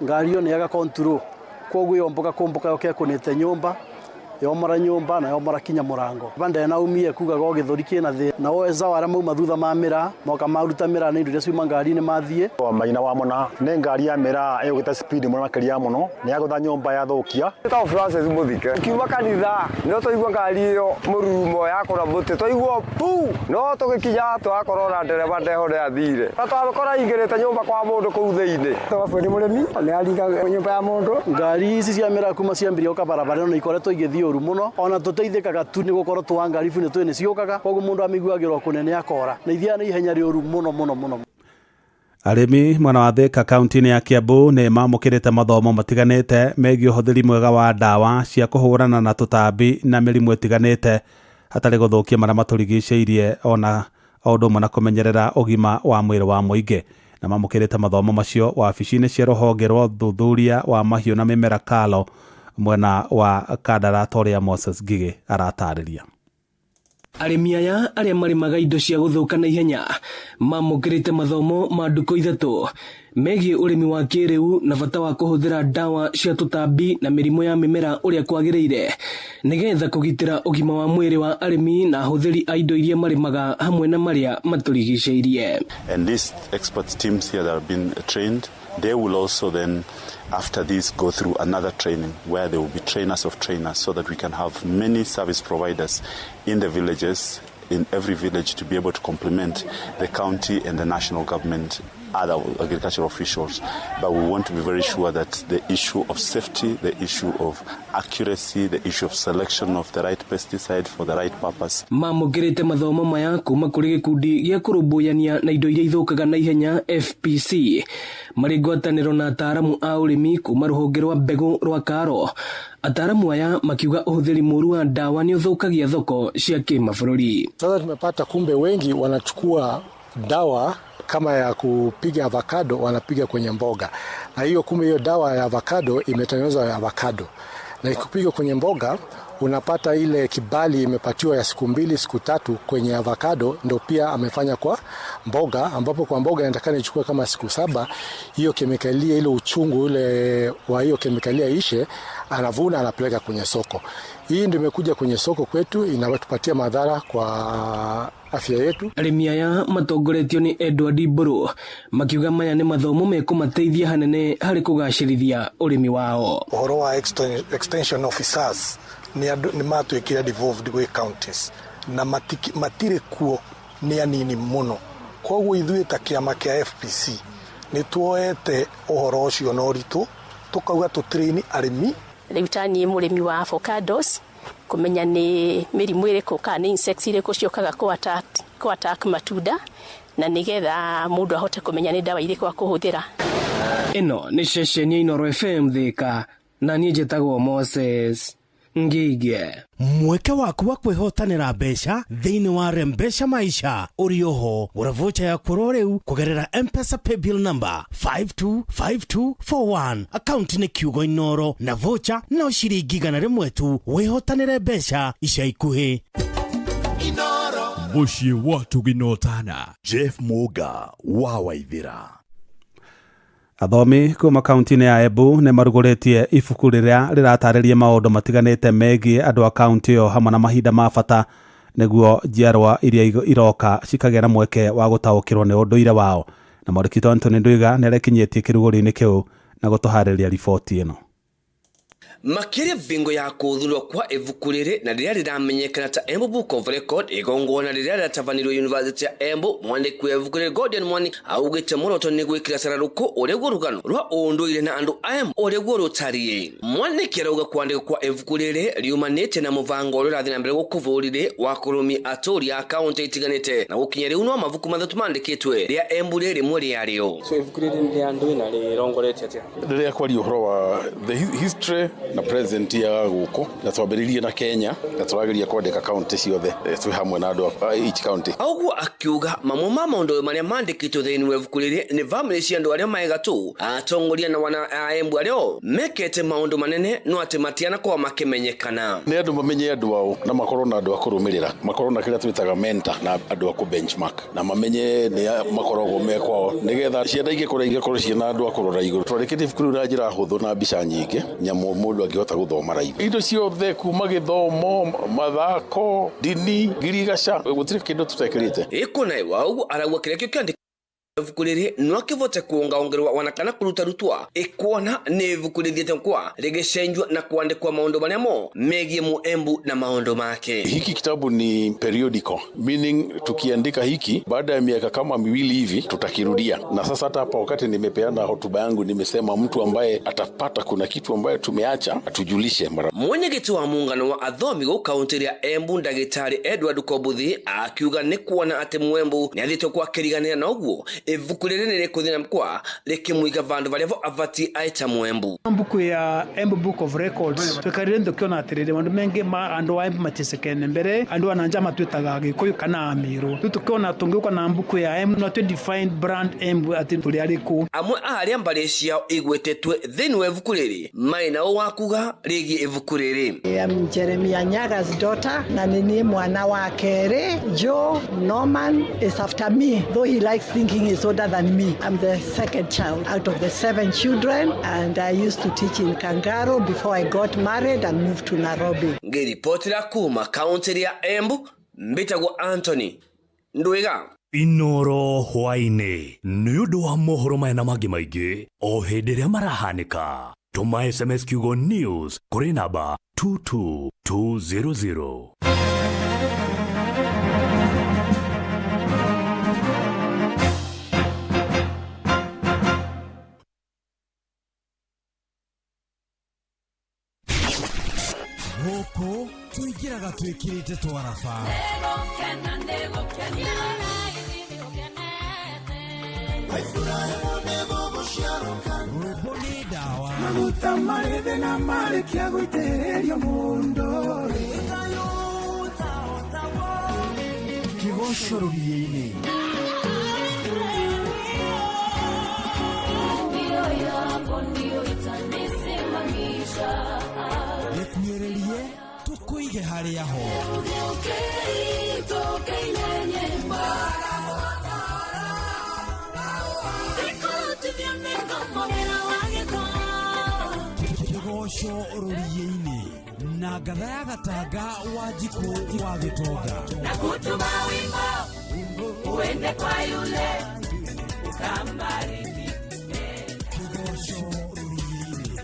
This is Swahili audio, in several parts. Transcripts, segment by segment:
ngari yo nĩaga control koguo yomboka kumboka yoke kunite nyumba yomora nyumba na yomora kinya murango bande na umie kuga go githori kina thi na weza wara mauma thutha mamira moka maruta mira ni ndu ciuma ngari ni mathie maina wa mona ne ngari ya mira egita speed muno makiria muno ni agutha nyumba ya thukia ta Francis Muthike kiuma kanitha no toigwa ngari yo mururumo yakora muti toigwa pu no tugikinya twakorora ndereba ndehore athire twakora ingirite nyumba kwa mundu kuu thiini twafuni murimi ni aringa nyumba ya mundu ngari ici cia mira kuma ciambirie uka barabara no ikoretwo igithio ru muno ona tuteithikaga tu ni gukorwo twa ngari bune twene ciukaga koguo mundu amiguagirwo kunene akora na ithia ni ihenya rioru muno Arimi mwana wa Thika kaunti-inĩ ya Kiambu nĩ mamũkĩrĩte mathomo matiganĩte megiĩ ũhũthĩri mwega wa ndawa cia kũhũrana na tũtambi na mĩrimũ ĩtiganĩte hatarĩ gũthũkia marĩa matũrigicĩirie ona ũndũ ũmwe na kũmenyerera ũgima wa mwĩrĩ wa mũingĩ. Na mamũkĩrĩte mathomo macio wabici-inĩ cia rũhonge rwa ũthuthuria wa mahiũ na mĩmera KALO mwena wa Kandara Moses Ngigĩ aratarĩria. Arĩmi aya arĩa marĩmaga indo cia gũthũka na ihenya mamũkĩrĩte mathomo ma ndukũ ithatũ megiĩ ũrĩmi wa kĩrĩu na bata wa kũhũthĩra ndawa cia tũtambi na mĩrimũ ya mĩmera ũrĩa kwagĩrĩire nĩgetha kũgitĩra ũgima wa mwĩrĩ wa arĩmi na ahũthĩri a indo iria marĩmaga hamwe na marĩa matũrigicĩirie. And these expert teams here that have been trained, they will also then after this go through another training where there will be trainers of trainers so that we can have many service providers in the villages, in every village, to be able to complement the county and the national government, other agricultural officials. But we want to be very sure that the issue of safety, the issue of accuracy, the issue of selection of the right pesticide for the right purpose. Mamũkĩrĩte mathomo maya kuma kũrĩ gĩkundi gĩa kũrũmbũyania na indo iria ithũkaga na ihenya FPC marĩ ngwatanĩro na ataaramu a ũrĩmi kuma rũhonge rwa mbegũ rwa KALO. Ataaramu aya makiuga ũhũthĩri mũru wa ndawa nĩ ũthũkagia thoko cia kĩmabũrũri. Sasa tumepata kumbe wengi wanachukua dawa kama ya kupiga avocado wanapiga kwenye mboga, na hiyo kumbe hiyo dawa ya avocado imetengenezwa ya avocado, na ikipiga kwenye mboga unapata ile kibali imepatiwa ya siku 2 siku 3 kwenye avocado, ndio pia amefanya kwa mboga, ambapo kwa mboga inatakana ichukue kama siku 7 hiyo kemikalia ile uchungu ule wa hiyo kemikalia ishe, anavuna anapeleka kwenye soko. Hii ndio imekuja kwenye soko kwetu, inatupatia madhara kwa afya yetu. Arĩmi aya matongoretio ni Edward Mburu makiuga maya nĩ mathomo mekũmateithia hanene harĩ kũgacĩrithia ũrĩmi wao. Ũhoro wa extension officers ni matuĩkire devolved gwĩ counties na matirĩ kuo nĩ anini mũno, koguo ithuĩ ta kĩama kĩa FPC nĩ tuoete ũhoro ũcio na ũritũ tukauga tũtrain arĩmi. Rĩu ta niĩ mũrĩmi wa avocados kumenya nĩ mĩrimũ ĩrĩkũ kana nĩ insects irĩkũ ciokaga ku attack matunda na nĩgetha mũndũ ahote kumenya nĩ ndawa irĩkũ akũhũthĩra. Ĩno nĩ ceceni ya Inooro FM Thika na niĩ njĩtagwo Moses Ngigĩ. Mweke waku wa kwĩhotanĩra mbeca thĩinĩ wa Rembesha Maisha ũrĩ oho gũra voucher ya kũrwo rĩu kũgerera M-Pesa paybill number 525241 akaunti nĩ kiugo Inooro na voucher no ciringi 100 tu wĩhotanĩre mbeca ica ikuhĩ. Inooro mũciĩ watu ginotana. Jeff Muga wa Waithira. Athomi kuma kaunti-inĩ ya Embu nĩ marugũrĩtie ibuku rĩrĩa rĩratarĩria maũndũ matiganĩte megiĩ andũ a kaunti ĩyo hamwe na mahinda ma bata nĩguo njiarwa iria iroka cikagĩa na mweke wa gũtaũkĩrwo nĩ ũndũire wao. Na Mwandĩki Anthony Ndwiga nĩ arekinyĩtie kĩrugũrio-inĩ kĩu na gũtũharĩria riboti ĩno. Makiria vingo ya kuthulwa kwa ibuku riri na rĩrĩa rĩramenyekana ta Embu Book of Record igongona rĩrĩa rĩtabanirwo University ya Embu. Mwandĩki wa ibuku rĩrĩ Gordon Mwani augĩte muoroto nĩ gwĩkĩra cararũkũ ũrĩa rũgano rwa ũndũire na andũ a Embu ũrĩa rũtariĩ. Mwandĩki arauga kwandĩka kwa ibuku rĩrĩ riumanĩte na mũbango ũrĩa ũrathiĩ na mbere gũkũ bũrũri-inĩ wa kũrũmia atũũri a kaunti itiganĩte na gũkinya rĩu no mabuku mathatũ mandĩkĩtwe rĩa Embu rĩrĩ rimwe rĩarĩo. So ibuku rĩrĩ nĩ andũ na rĩrongoretie atĩa? Rĩrĩa kwaria ũhoro wa the history na president ya guko na twambiririe na Kenya na turageria kwandika county ciothe twi hamwe na andu each county. Auguo akiuga mamwe ma maundu maria mandikitwo thiini wa ibuku riri ni family cia andu aria maigatu atongoria na wana Embu ario mekete maundu manene no ati matiana kwa makimenyekana ni andu mamenye andu ao na makorwo na andu akurumirira makorwo na kira twitaga mentor na andu aku benchmark na mamenye ni makoragwo mekwao nigetha ciana igikora ciana andu akurora iguru twarikite ibuku na njira huthu na mbica nyingi nyamu mundu angihota guthoma raithi indo ciothe kuma githomo mathako dini girigasha gutire kindu tutekirite ikuna iwau aragwa kirekio kiandika ibuku riri no kivote kuongerwa wanakana kuruta rutwa ikuona ni ibuku rithiete kwa rigicenjwa na kuandikwa maundu mariamo megie Embu na maundu make. Hiki kitabu ni periodical, meaning tukiandika hiki baada ya miaka kama miwili hivi tutakirudia. Na sasa hata hapa wakati nimepeana hotuba yangu nimesema mtu ambaye atapata kuna kitu ambaye tumeacha atujulishe mara. Mwenyekiti wa muungano wa athomi go kaunti ya Embu Ndagitari Edward Kobuthi akiuga ni kuona ati Embu ni athitwo kwa kiriganira na uguo ibuku riri ni rikuthina mkwa rikimuiga vandu varevo avati aita Embu. Mbuku ya Embu Book of Records twekarire ndokiona atirire wandu mengi ma andu wa Embu matisekene mbere andu ananja matwitaga Gikuyu kana Amiru tukiona tungiuka na mbuku ya Embu no define brand Embu ati tuli ariku amwe aria mbari ciao igwetetwe thiini wa ibuku riri maina o wakuga rigi ibuku riri. Jeremiah Nyaga's daughter na nini mwana wa kere Joe Norman is after me though he likes thinking he's older than me. I'm the second child out of the 7 children and I used to teach in Kangaro before I got married and moved to Nairobi. Ngiripotira kuma kaunti ya Embu mbitagwo Anthony Ndwiga. Inoro hwaine ni undu wa mohoro maya na mangi maingi o hindi ria marahanika tuma SMS kiugo news kuri namba 22200. Goko tuigiraga twikirite twarafa Ruboni dawa maguta marede na marekia guitererio mundo kigosho rubiini Nikuyererie tukuige haria ho Kigosho ruriini na ngatha ya gatanga wa Njiku wa Gitonga na kutuma wimbo uende kwa yule ukambariki Kigosho ruriini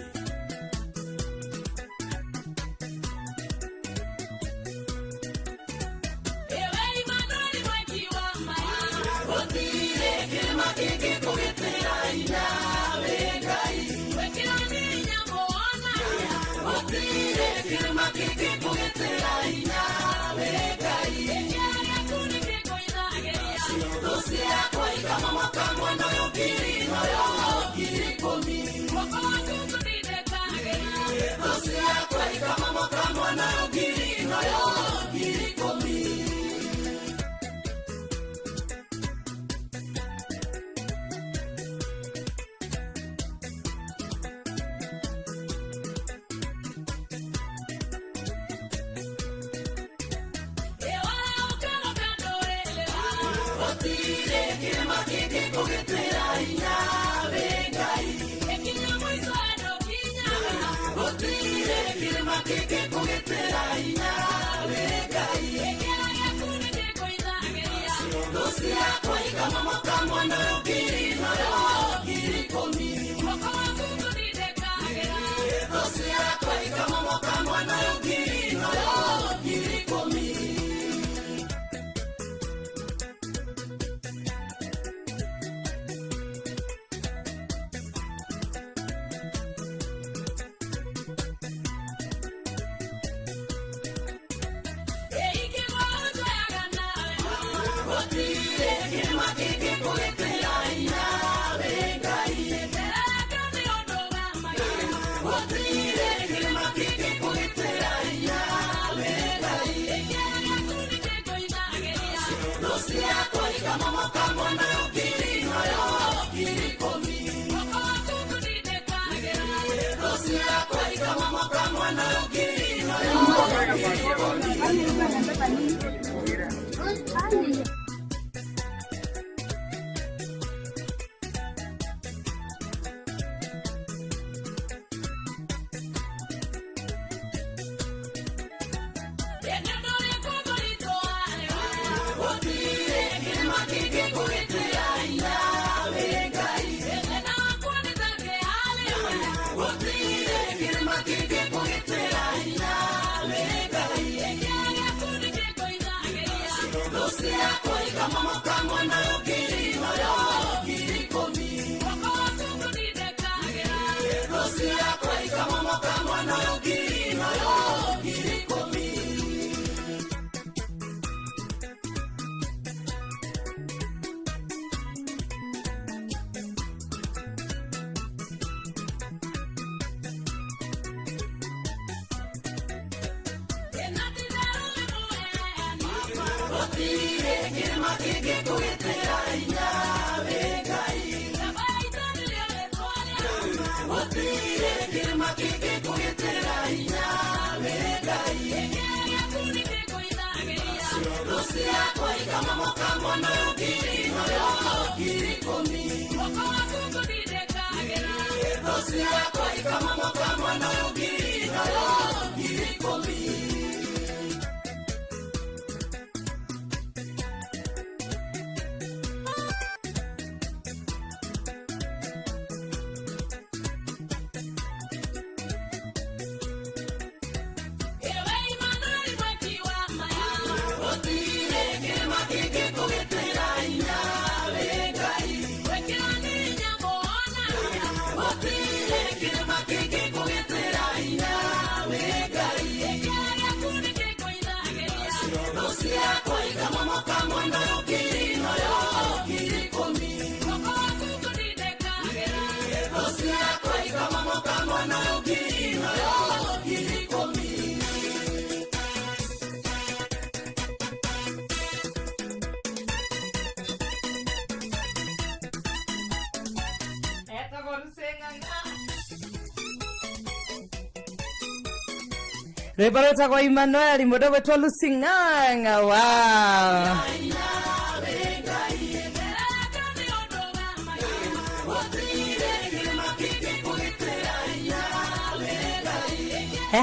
Rebareta kwa Emmanuel Modo wetwa Lusinganga. Wow.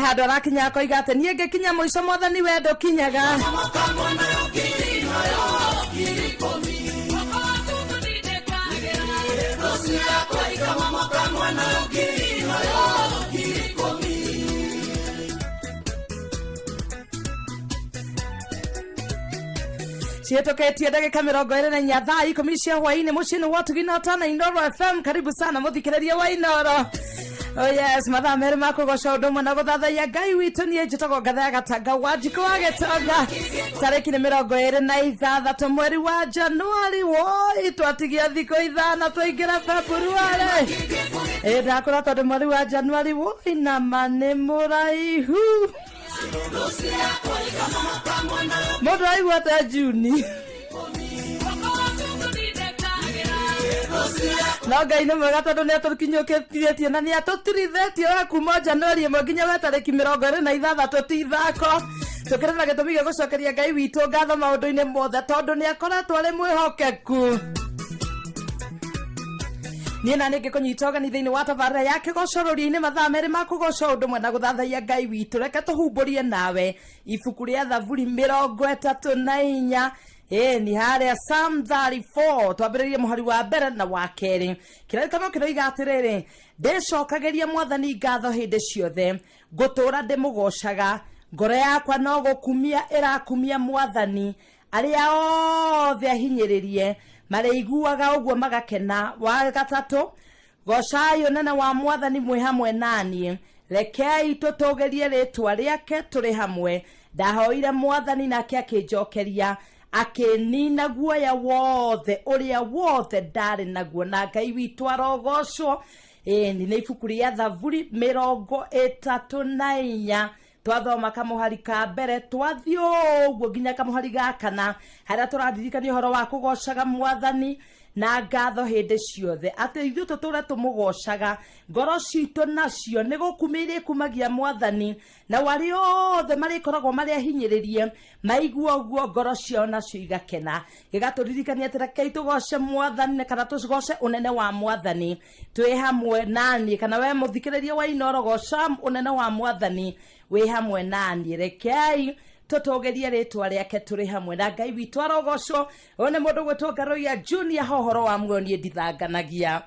Hado rakinya ko igate niege kinya muico mwathani wendo kinyaga. Cietoketie ndagika 24 thaa 10 cia hwaini mucini watu ginatana Inoro FM. Karibu sana muthikiriria wa Inoro. Oh yes, mathaa mere makugoca undu mwe na guthathaiya Ngai witu nie njitagwo Ngathaya Gatanga Wanjiku wa Gitonga. Tariki ni 26 mweri wa Januari woi twatigia thiko 5 twaingira Februari. Ndakora tondu mweri wa Januari woi na mane muraihu. Mundu aigua ta Juni. No Ngai nĩ mwega tondũ nĩ atũkinyũkĩtie na nĩ atũtirithitie wa kuma Januari 1 nginya we tarĩki 26 ti ithako. Tũkĩrĩra gĩtũmi gĩa gũcokeria Ngai witũ ngatho maũndũ-inĩ mothe tondũ nĩ akoretwo arĩ mwĩhokeku. Niĩ na ningĩ kũnyita ũgeni thĩinĩ wa tabarĩra ya kĩgoco rũri-inĩ mathaa merĩ ma kũgoca ũndũ ũmwe na gũthathaiya Ngai witũ. Reke tũhumbũrie nawe ibuku rĩa Thaburi 34 ni harĩa Psalm 34 twambĩrĩrie mũhari wa mbere na wa kerĩ. Kĩrĩkanĩro kĩroiga atĩrĩrĩ, ndĩcokagĩria Mwathani ngatho hĩndĩ ciothe, ngũtũũra ndĩmũgocaga, ngoro yakwa no gũkumia ĩrakumia Mwathani, arĩa othe ahinyĩrĩrie marĩiguaga ũguo magakena. Wa gatatũ, gocai ũnene wa Mwathani mwĩ hamwe naniĩ, rekei tũtũgĩrie rĩtwa rĩake tũrĩ hamwe. Ndahoire Mwathani nake akĩnjokeria, akinina guoya wothe uria wothe ndari naguo. Na Ngai witũ arogocwo. Ni nĩ ibuku rĩa Thaburi 34 twathoma kamuhari ka mbere twathio ũguo nginya kamuhari ga kana harĩa tũraririkania ũhoro wa kũgocaga Mwathani na ngatho hindi ciothe ati ithuĩ tũtũre tũmũgocaga ngoro citũ nacio nĩ gũkumĩire kumagia Mwathani na wari othe marĩkoragwo marĩa hinyĩrĩrie maigua ũguo ngoro ciao nacio igakena gĩgatũririkania atĩ rekei tũgoce Mwathani kana tũgoce ũnene wa Mwathani twĩ hamwe nani kana we mũthikĩrĩria wa Inooro goca ũnene wa Mwathani wĩ hamwe nani rekei tutogeria ritwa riake turi hamwe na Ngai witũ arogocwo one mũndũ gwĩtwo Ngaroia Junior hohoro wa muoyo niĩ ndithanganagia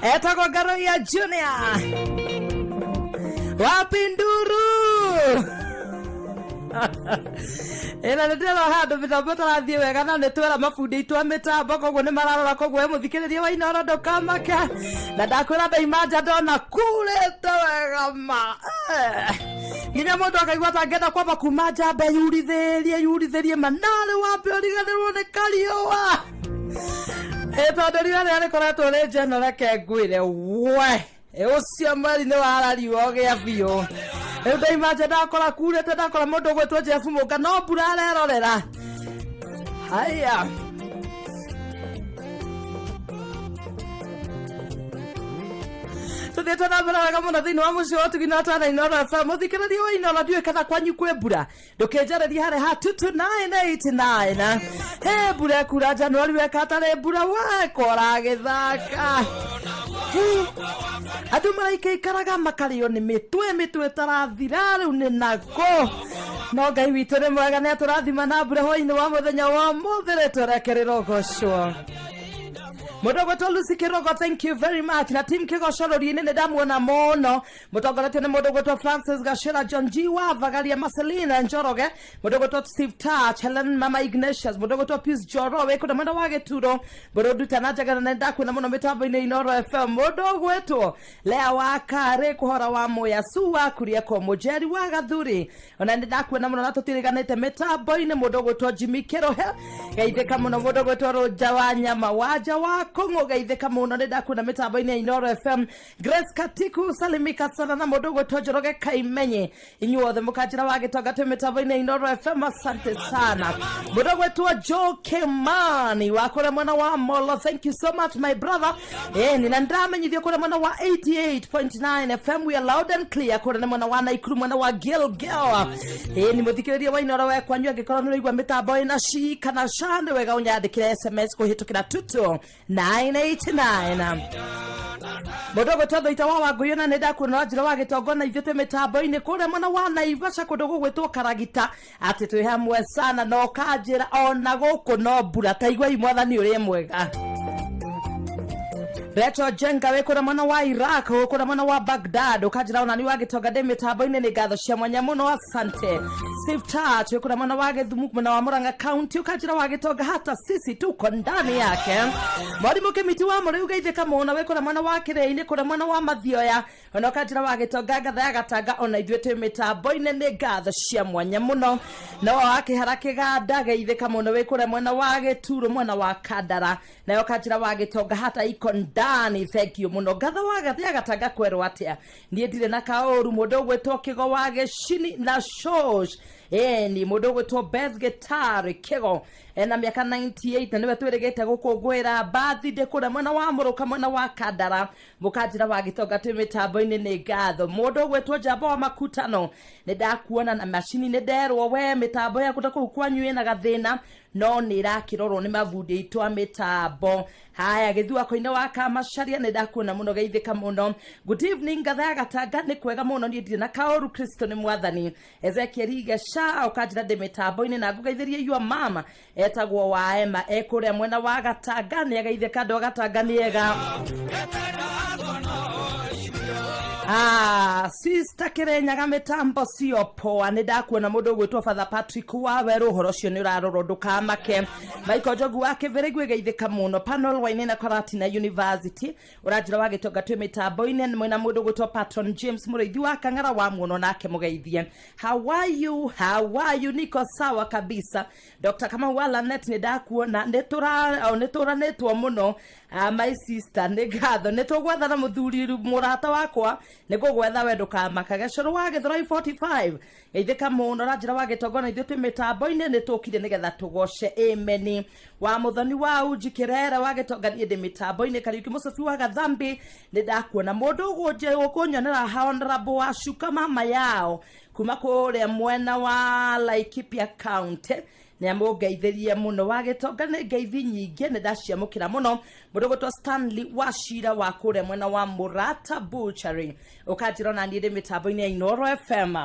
Etako Ngaro ya Junior Wapinduru Ela ndetera handu mitambo tarathie wega na netwera mafundi itwa mitambo koguo ni mararora koguo muthikiririe wa Inooro ndukamaka na ndakwira ndaimanja ndona kurete wega ma nginya mundu akaigua tangenda kwamba kuma njamba yurithirie manale wambe origanirwo ni kariua tondu riua ria rikoretwo ri njeno reke ngwire we ucio mweri ni warariuo gia biu riu ndaimanja ndakora kurete ndakora mundu gwitwo Jeff Munga no mbura arerorera haya tuthiete na mbere wega muno thiini wa mucio wa tugina tana Inooro FM muthikiririe wa Inooro ndiwe kana kwanyu kwe mbura ndukenjereria hare ha 22989 he mbura kura Januari weka tare mbura wakora githaka andu maraikaraga makario ni mitwe tarathira riu ni nako no Ngai witu ni mwega ni aturathima na mbura hwaini wa muthenya wa muthire twerekerera gocwo Mudogo to Lucy Kirogo, thank you very much. Na team Kigoshoro ni ndamuona mono. Mudogo to Mudogo to Francis Gashera, John Jiwa, Vagalia Marcelina Njoroge. Mudogo to Steve Touch, Helen Mama Ignatius. Mudogo to Peace Joro, weko na mwenda wage turo. Mudogo tanaja gana nendaku na mwana mitabo ine Inooro FM. Mudogo wetu lea wakare kuhora wa moya suwa kuria kwa mojeri waga dhuri. Ona nendaku na mwana nato tiriganete mitabo ine Mudogo to Jimmy Kirohe. Gaideka mwana Mudogo to Rojawanya mawaja wa Kongo gaitheka muno nda kuna mitambo ine Inooro FM Grace Katiku salimika sana na Mudogo tojoroge kaimenye inyuothe mukajira wage togate mitambo ine Inooro FM asante sana Mudogo tu Joe Kemani wakora mwana wa Molo thank you so much my brother nina ndamenyithio kora mwana wa 88.9 FM we are loud and clear kora mwana wa Naikuru mwana wa Gilgil ni muthikiririe wa Inooro we kwanyu angikora nurigwa mitambo ina shika na shande wega unyandikire SMS kuhitukira tutu 989 Mudogo todo itawa waguyona nenda kuna njira wagitongona ithuite mitambo ine kure mwana wa Naivasha kundu gwitwo Karagita ati twi hamwe sana no kanjira ona guku no mbura taigwa imwathani uri mwega Beto Jenga wekora mwana wa Iraq wekora mwana wa Baghdad ukajira onani wagitonga de mitambo ine ni gatho cia mwanya muno asante Steve Touch wekora mwana wa Githumu mwana wa Murang'a County ukajira wagitonga hata sisi tuko ndani yake Mwalimu Kimiti wa Muriu gaitheka muno wekora mwana wa Kireine kora mwana wa Mathioya ona ukajira wagitonga ngatha ya gatanga ona ithuĩ twĩ mĩtambo-inĩ nĩ ngatho cia mwanya mũno na wake harakĩganda geithĩka mũno wĩ kũrĩa mwena wa Gĩturo mwena wa Kandara na ukajira wagitonga hata iko ndani thank you mũno ngatho wa gatha ya gatanga kwerwo atĩa niĩ ndirĩ na kaũru mũndũ ũgwĩtwo Kĩgo wa Gĩcini na Shosh ni mũndũ ũgwĩtwo Beth Guitar Kĩgo na mĩaka 98 na nĩwe twĩrĩgĩte gũkũngũĩra birthday kũrĩa mwena wa Mũrũka mwena wa Kandara mũkanjĩra wagitonga twĩ mĩtambo-inĩ nĩ ngatho mũndũ ũgwĩtwo Njamba wa Makutano nĩ ndakuona na macini nĩ nderwo we mĩtambo yaku ta kũu kwanyu ĩna gathĩna no nĩ irakĩrorwo nĩ mabundi aitũ a mĩtambo haya Gĩthuako-inĩ wa Kamacharia nĩ ndakuona mũno geithĩka mũno good evening ngatha ya gatanga nĩ kwega mũno niĩ ndirĩ na kaũru Kristo nĩ mwathani Ezekiel Igesha ũkanjĩra ndĩ mĩtambo-inĩ na ngũgeithĩrie your mama etagwo wa Emma ekũrĩa mwena wa Gatanga nĩ ageithĩka andũ a Gatanga nĩ ega sister Kirenyaga mĩtambo cio poa nĩ ndakuona mũndũ ũgwĩtwo Father Patrick wa Werũ ũhoro ũcio nĩ ũrarorwo ndũkamake Michael Njogu wa Kĩbĩrĩgu geithĩka mũno Panel Waine na Karatina University ũranjĩra wagitonga twĩ mĩtambo-inĩ mwena mũndũ ũgwĩtwo Patron James Mũrĩithi wa Kang'ara wa muono nake mũgeithie how are you niko sawa kabisa Dr. Kamau wa Lanet nĩ ndakuona nĩ tũranĩtwo mũno my sister nĩ ngatho nĩ tũgwethana mũthuri mũrata wakwa nĩ gũgwetha wendo kamaka Gacũrũ wa Gĩthũrai 45 geithĩka mũno ranjĩra wagitonga na ithuĩ twĩ mĩtambo-inĩ nĩ tũkire nĩgetha tũgoce amen wa Mũthoni wa Uji Kĩrere wagitonga niĩ ndĩ mĩtambo-inĩ Kariuki Mũcobi wa Gathambi nĩ ndakuona mũndũ ũkũnyonera honorable wa Shuka mama yao kuma kũrĩa mwena wa Laikipia County nĩ amũgeithĩrie mũno wagitonga nĩ ngeithi nyingĩ nĩ ndaciamũkĩra mũno mũndũ ũgwĩtwo Stanley Wachira wa kũrĩa mwena wa Murata Butchery ũkanjĩra na niĩ ndĩ mĩtambo-inĩ ya Inooro FM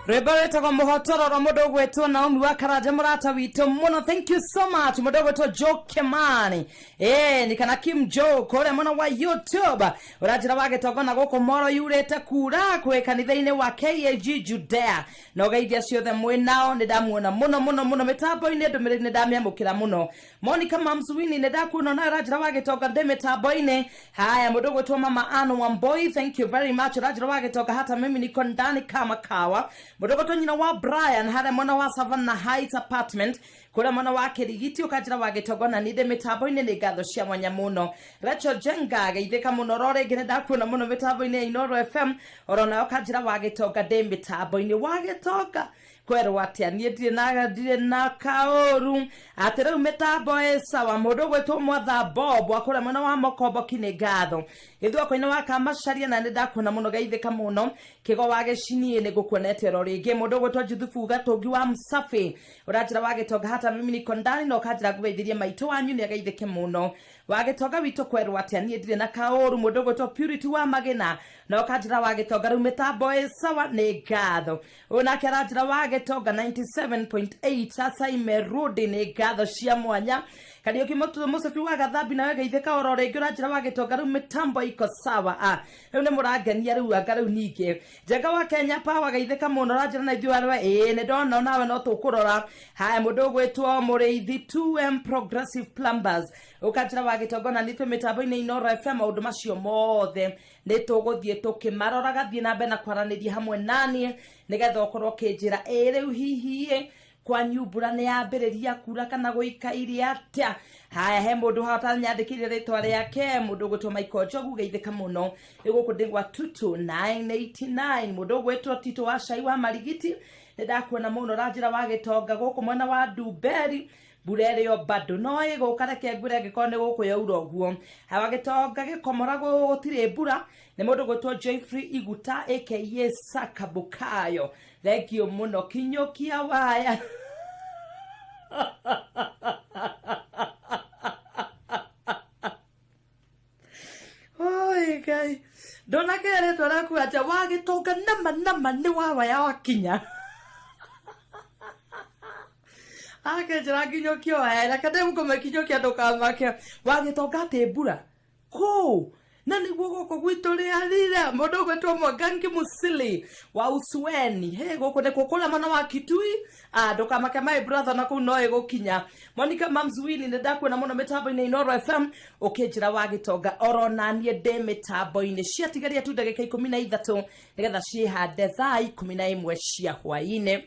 Rebereta kwa muhotoro mudogo wetu Naomi wa Karaja murata wito muno. Thank you so much mudogo wetu Joe Kemani nikana Kim Joe kore muno wa YouTube urajira wage togona goko moro yurete kura kwe kanithaine wa KAG Judea no gaidia ciothe mwinao nidamuona muno mitambo-ini ndumiriri nidamiamukira muno Monica Mamsuini nidakuona na urajira wage toga mitambo-ini. Haya mudogo wetu Mama Anu Wamboi, thank you very much. Urajira wage toga hata mimi niko ndani kama kawa mudogo to nyina wa Brian hada mwana wa Savannah Heights apartment kura mwana wa Kirigiti ukajira wage togona nide mitambo-ini ni gatho cia mwanya muno. Rachel Jenga geithika muno rore ngire ndakuona muno mitambo-ini Inoro FM orona ukajira wage toga de mitambo-ini wage toga kwero atia nie na kaoru atero mitambo sawa mudogo to mwatha Bob akora mwana wa Mokombo kine gatho ithwa koina wa Kamasharia na ndakuona muno geithika muno kigo wage cinie ni gukuonete roringi mudogo to Juthufu Gatongi wa Msafi urajira wage toga hata mimi niko ndani no kajira gubeithirie maito wanyu ni geithike muno wage toga wito kwero atia nie na kaoru mudogo to Purity wa Magina no kajira wage toga ru mitambo sawa ni gatho ona kajira wage toga 97.8 sasa imerudi ni gatho cia mwanya kanio kimoto Musafi wa Gathambi na wega itheka orore ngira njira wage toga ru mitambo iko sawa riu ni murangenia riu agaru ninge Jenga wa Kenya Power gaitheka muno ranjira na ithuĩ arwa ne ndona nawe no tukurora haya mudogo wetu Muriithi 2M Progressive Plumbers ukajira wage togona nitwe mitambo-ini Inoro FM maundu macio mothe ni tuguthie tukimarora gathie na mbere na kwaraniria hamwe nani nigetha ukorwo kinjira riu hihi kwa nyumbura ni yambiriria kura kana guikaire atia. Haya he mundu hata nyandikire ritwa riake mundu gutwa Michael Jogu geithika muno iguku ndigwa 22989 mundu gwetwo Tito wa Cai wa Marigiti ndakuona muno ranjira wage toga guku mwena wa Duberi burere yo bado noe gukareke ngure gikone guku yaura guo hawage toga gikomora gutire mbura ni mundu gwetwo Jeffrey Iguta aka Sakabukayo thank you muno kinyokia waya oi guy dona kere tora ku acha wage toga nama ni wawa ya wakinya ake jira kinyokia waya kada muko mekinyokia doka make wage toga te bura ko na niguo goko gwitu riarire mundu gwetwo Mwangangi Musili wa Usueni he goko ne kokula mana wa Kitui ndukamake my brother na kuu no igukinya Monica Mamzuini ne ndakwena muno mitambo-ini Inoro FM ukinjira wa Gitonga orona nie de mitambo-ini ciatigaria tu ndagika 13 nigetha ciihande thaa 11 cia hwaini.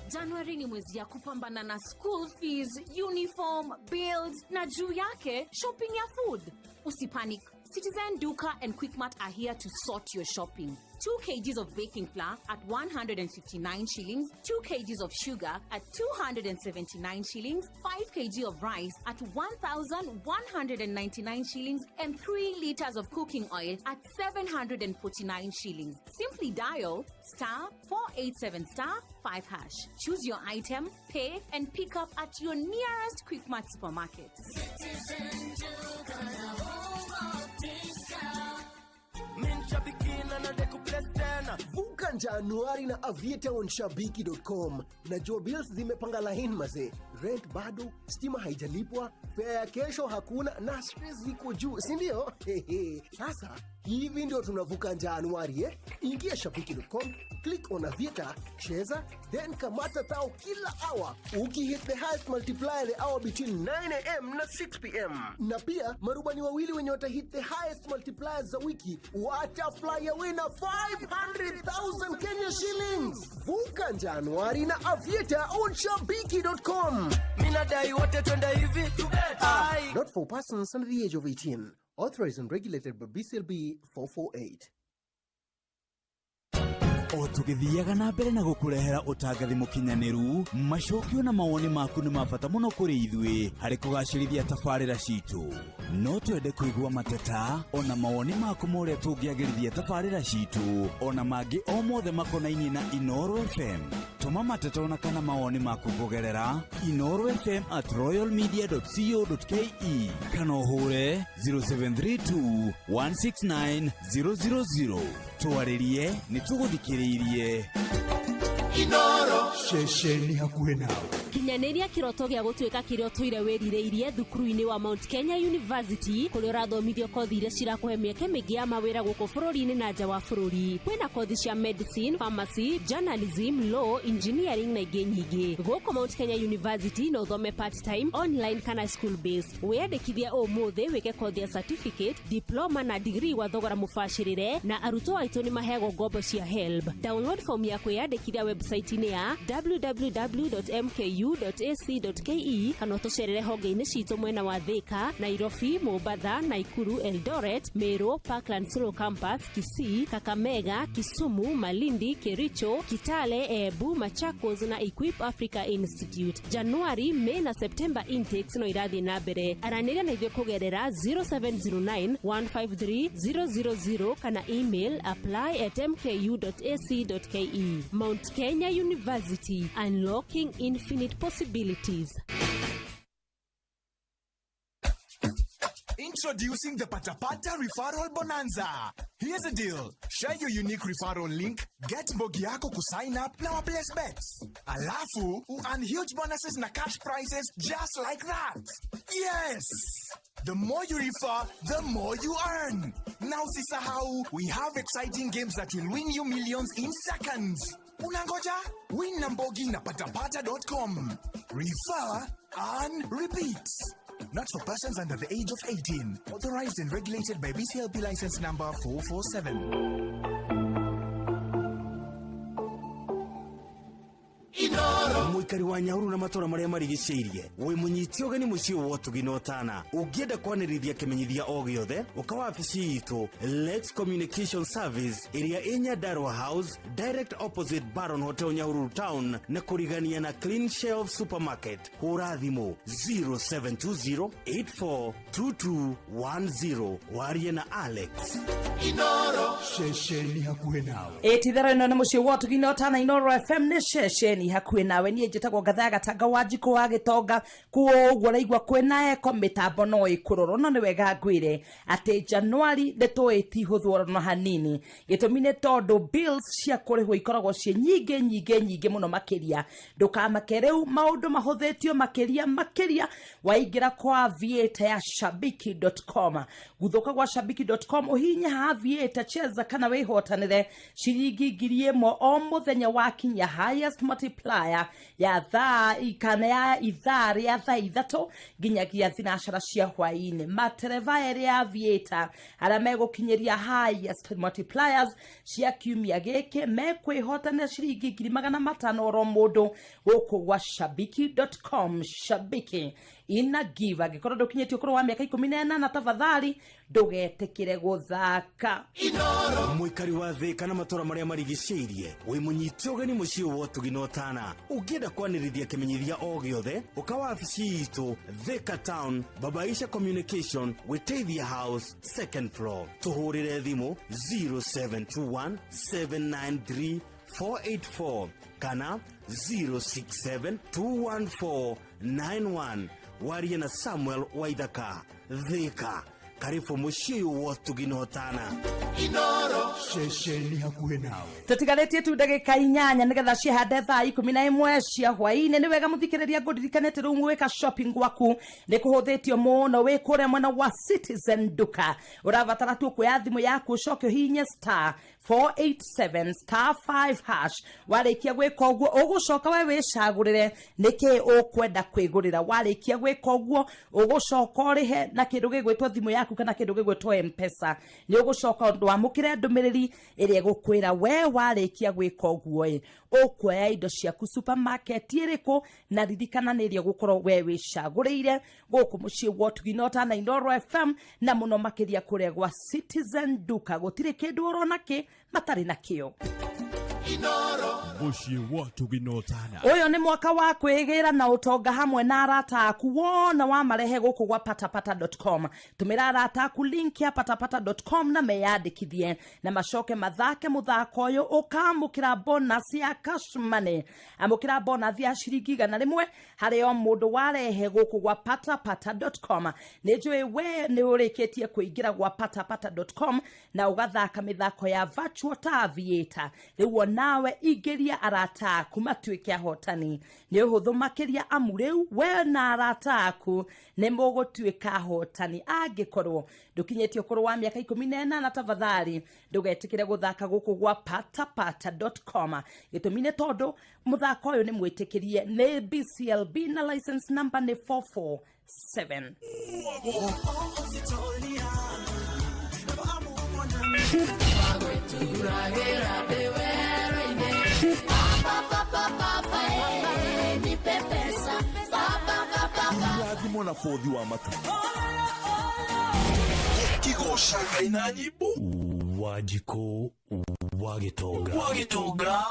January ni mwezi ya kupambana na school fees, uniform, bills na juu yake shopping ya food. Usipanic. Citizen, Duka and Quickmart are here to sort your shopping. 2 kgs of baking flour at 159 shillings, 2 kgs of sugar at 279 shillings, 5 kg of rice at 1,199 shillings, and 3 liters of cooking oil at 749 shillings. Simply dial *487*5#. Choose your item, pay, and pick up at your nearest Quickmart supermarket. Citizen, Duka, the home of discount. Vuka Januari na aviatawonshabiki.com. Najua bills zimepanga laini maze. Rent bado, stima haijalipwa, fare ya kesho hakuna na stress ziko juu, si ndio? Sasa hivi ndio tunavuka Januari Ingia shabiki.com, click on Aviator, cheza, then kamata tao kila hour. Hit the highest multiplier the hour between 9 AM na 6 PM. Na pia marubani wawili wenye hit the highest multipliers za wiki watafly away na 500,000 Kenya shillings. Vuka Januari na aviatawonshabiki.com. Minadai wote twende hivi tubeta. Not for persons under the age of 18. Authorized and regulated by BCLB 448. O tugithiaga na mbere na gukurehera utangathi mukinyaniru macokio na mawoni maku ni mabata muno kuri ithui hari kugacirithia tabarira citu no twende kuigua mateta ona mawoni maku moria tungiagirithia tabarira citu ona mangi o mothe makonainie na Inoro FM. Tuma mateta ona kana mawoni maku kugerera inorofm@royalmedia.co.ke kana uhure 0732 169 000. Tuwaririe ni tuguthikiririe Inoro shesheni hakuhe nawe. Kinyanĩria kĩroto gĩa gũtuĩka kĩrĩa ũtũire wĩrireirie thukuru-inĩ wa Mount Kenya University kũrĩa ũrathomithio kothi iria cirakũhe mĩeke mĩingĩ ya mawĩra gũkũ bũrũri-inĩ na nja wa bũrũri. Kwĩna kothi cia medicine, pharmacy, journalism, law, engineering na ingĩ nyingĩ. Gũkũ Mount Kenya University no ũthome part time, online kana school based. Wĩyandĩkithia ũmũthĩ wĩke kothi ya certificate, diploma na degree wa thogora mũbacĩrĩre na arutwo aitũ nĩ maheagwo ngombo cia HELB. Download form ya kwĩyandĩkithia website-inĩ ya www.mku.ac.ke kana tucerere honge-inĩ citũ mwena wa Thika, Nairobi, Mombasa, Nakuru, Eldoret, Meru, Parkland Solo Campus, Kisii, Kakamega, Kisumu, Malindi, Kericho, Kitale, Embu, Machakos na Equip Africa Institute. January, May na September intakes no irathi na mbere. Aranĩria na ithuĩ kũgerera 0709 153 000 kana email apply@mku.ac.ke. Mount Kenya University, unlocking infinite possibilities. Introducing the Patapata Referral Bonanza. Here's the deal. Share your unique referral link, get mbogi yako ku sign up na place bets. Alafu, earn huge bonuses na cash prizes just like that. Yes! The more you refer, the more you earn. Now sisahau, we have exciting games that will win you millions in seconds. Unangoja? Win na mbogi na patapata.com. Refer and repeat. Not for persons under the age of 18. Authorized and regulated by BCLB license number 447. Muikari wa Nyahururu na matora maria marigicĩirie we munyiti ogeni muciĩ wa Tuginotana ungienda kwanĩrithia kimenyithia o giothe ukawa wabici itu Lex Communication Service area enya Darwa House direct opposite Baron Hotel Nyahururu Town na kurigania na Clean Shelf Supermarket. Hũra thimũ 0720842210 warie na Alex Inoro shesheni hakuhe nawe. Etithero ino nĩ mũciĩ wa Tuginotana Inoro FM nĩ shesheni hakuhĩ nawe. nawe nie njitagwo Gathaya Gatanga Wanjikũ wa Gĩtonga kuo raigua kwina eko mitambo no ikuroro no ni wega ngwire ati January nitwiti huthwo no hanini gitumine tondu bills cia kurihwo ikoragwo cie nyinge muno makiria ndukamake riu maundu mahuthitio makiria waingira kwa Aviator ya shabiki.com guthuka gwa shabiki.com uhinya ha Aviator cheza kana wihotanire shiringi 1,000 o muthenya wakinya highest multiplier ya ithaa ria thaa ithatu nginyagia thinashara cia hwaini matereva ya Aviator ara megukinyeria highest multipliers cia kiumia giki mekwihotanira shiringi 500 oro mundu guku gwa shabiki.com shabiki ina give agikorwo ndukinyetio kuru wa miaka 18 na tafadhali ndugetekire guthaka muikari wa Thika na matora maria marigiceirie wi munyiti ugeni mucii wo tuginotana ugienda kwanirithia kimenyithia o giothe ukawa afisi itu Thika Town Babaisha Communication Witethia House 2nd floor tuhurire thimu 0721 793 484 kana 06721491 warie na Samuel Waithaka Thika karibu mucii wo tuginotana Inoro shesheni hakuhe nawe tutigaretie tu ndagika 8 nigetha cihande thaa 11 cia hwaini ni wega muthikiriria ngudirikanete ru gwika shopping gwaku ni kuhuthitio muno wi kuria mwena wa Citizen Duka uravatara tu kuya thimu yaku ucoke hinye *487 *5# warikia gwika uguo ugucoka we wicagurire niki ukwenda kwigurira warikia gwika uguo ugucoka urihe na kindu gigwitwo thimu yaku kana kindu gigwitwo M-Pesa ni ugucoka ndwamukire ndumiriri iria gukwira we warikia gwika uguo ukuoya indo ciaku supermarket iriku na ririkana nirio gukorwo we wicagurire guku mucii wo tuginotana Inoro FM na muno makiria kuria gwa Citizen Duka gutire kindu urona ki matari na kio Inoro mucii wo tuginotana uyo ni mwaka wa kwigira na utonga hamwe na arata aku wona wa marehe guku gwa patapata.com tumira arata aku link ya patapata.com na meyandikithie na macoke mathake muthako uyu ukamukira bonus ya cash money amukira bonus ya shiringi 100 hari o mundu warehe guku gwa patapata.com nijwe we ni urikitie kuingira gwa patapata.com na ugathaka mithako ya virtual Aviator riwo nawe igeria arata aku matuike ahotani ni uhuthu makiria amureu we na arata aku ni mugutuika ahotani angikorwo ndukinyetio kuru wa miaka 18 na tafadhali ndugetikire guthaka guku gwa patapata.com gitumine tondu muthako uyu ni mwitikirie ni BCLB na license number ni 447 Irathimo na fothi wa matu Kigosha kaina nyimbo Wanjikũ wa Gĩtonga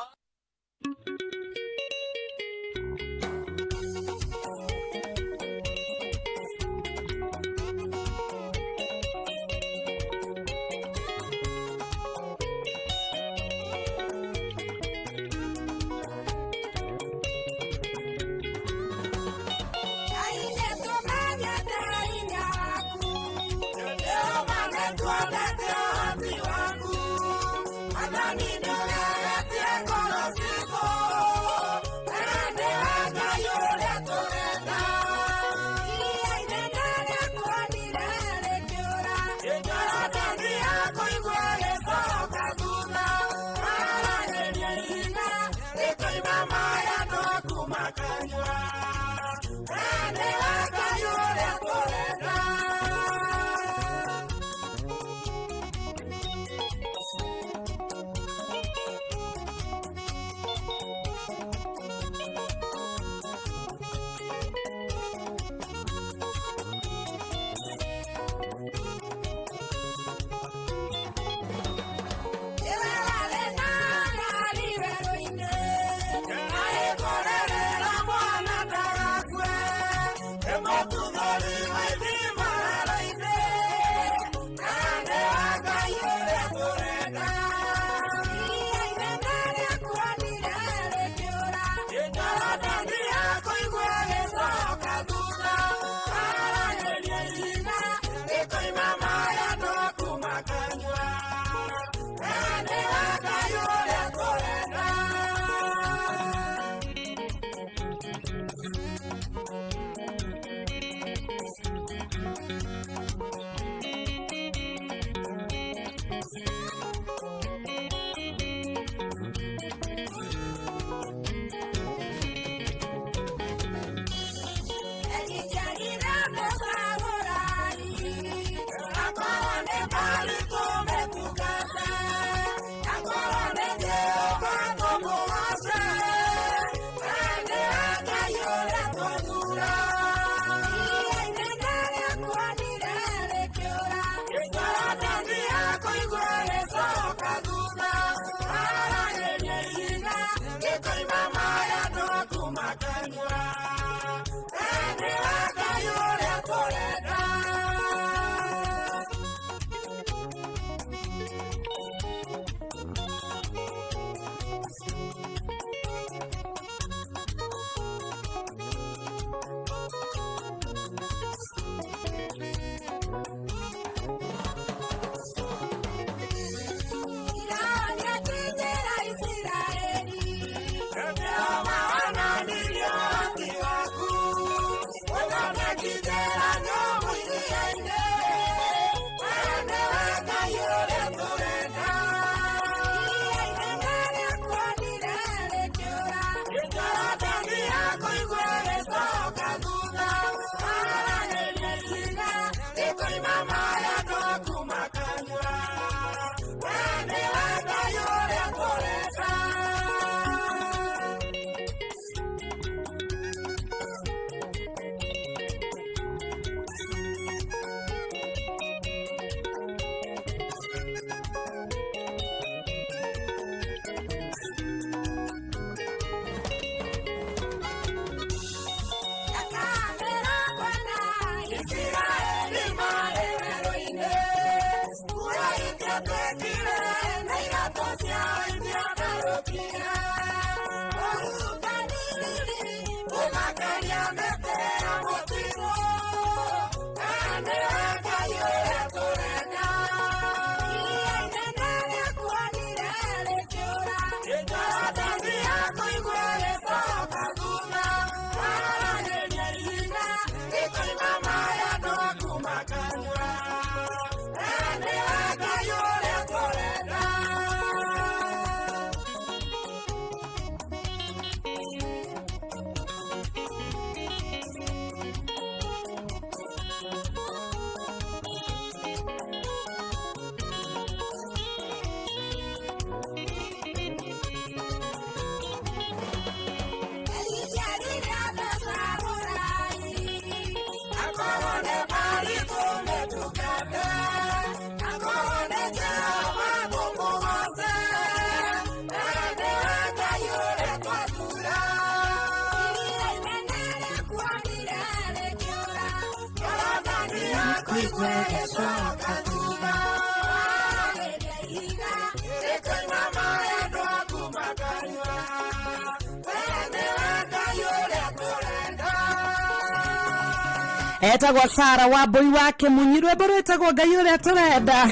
Etagwa Sara wa boy wake munyirwe boro etagwa Ngai uria turenda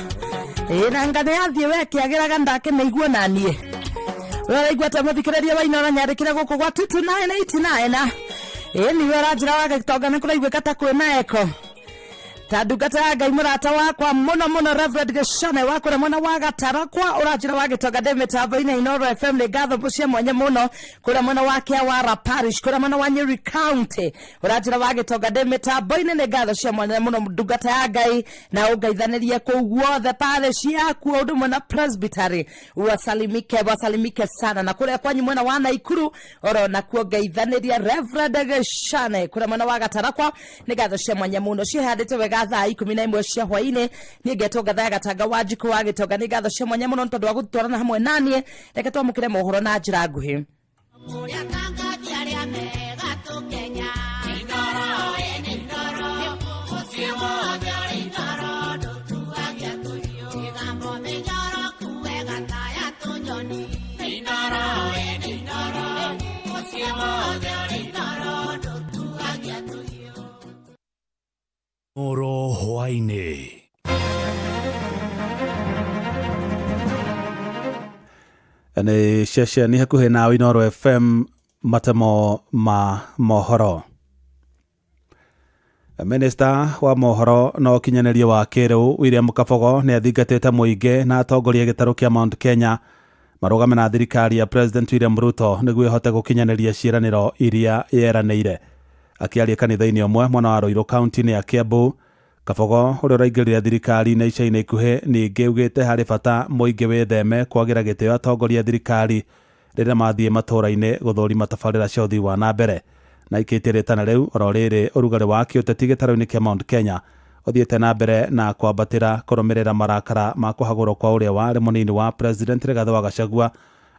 ina ngane athie weke agiraga ndake meiguo nanie wera igwa ta muthikiriria wa inora nyarikira guku gwa 2989 ni wera njira wa gitongana kula igwe kata kwina eko tandungata Ngai murata wakwa muno Reverend Geshane wakwa mwana wa Gatarakwa urajira wa gitonga Demetaboine Inoro FM le gatho bucia mwanya muno kura mwana wake wa Parish kura mwana wa Nyeri County urajira wa gitonga Demetaboine le gatho cia mwanya muno ndungata ya Ngai na ugaithanirie ku guothe parish yaku undu mwana presbytery wasalimike sana na kura kwanyu mwana wa Naikuru orona ku gaithaniria Reverend Geshane kura mwana wa Gatarakwa le gatho cia mwanya muno cia hadite thaa 11 cia hwaine ni ngetonga thaa gatanga wajiko wa gitonga ni gatho cia mwanya muno tondu wa gutwarana hamwe nanie reke twamukire mohoro na njira nguhi Oro hwaine. Ni ceceni hakuhi na Inoro FM matemo ma mohoro. Minister wa mohoro no kinyaneria wa Kiriu William Kabogo ni athingatite muingi na atongoria gitaru kia Mount Kenya marugame na thirikari ya President William Ruto niguo ihote gukinyaneria ciiraniro iria yeranĩire. Akiaria kanitha-ini omwe mwana wa Ruiru County ya Kiambu, Kabogo uria uraingirira thirikari na ica-ini ikuhi ningi ugite hari bata muingi witheme kwagira gitio atongoria thirikari riria mathie matura-ini guthurima tabarira cia uthii wa na mbere na ikiitiritana riu oro riri urugari wa kiuteti gitaro-ini kia Mount Kenya uthiite na mbere na kwambatira kurumirira marakara ma kuhagurwo kwa uria wari munini wa President Rigathi wa Gachagua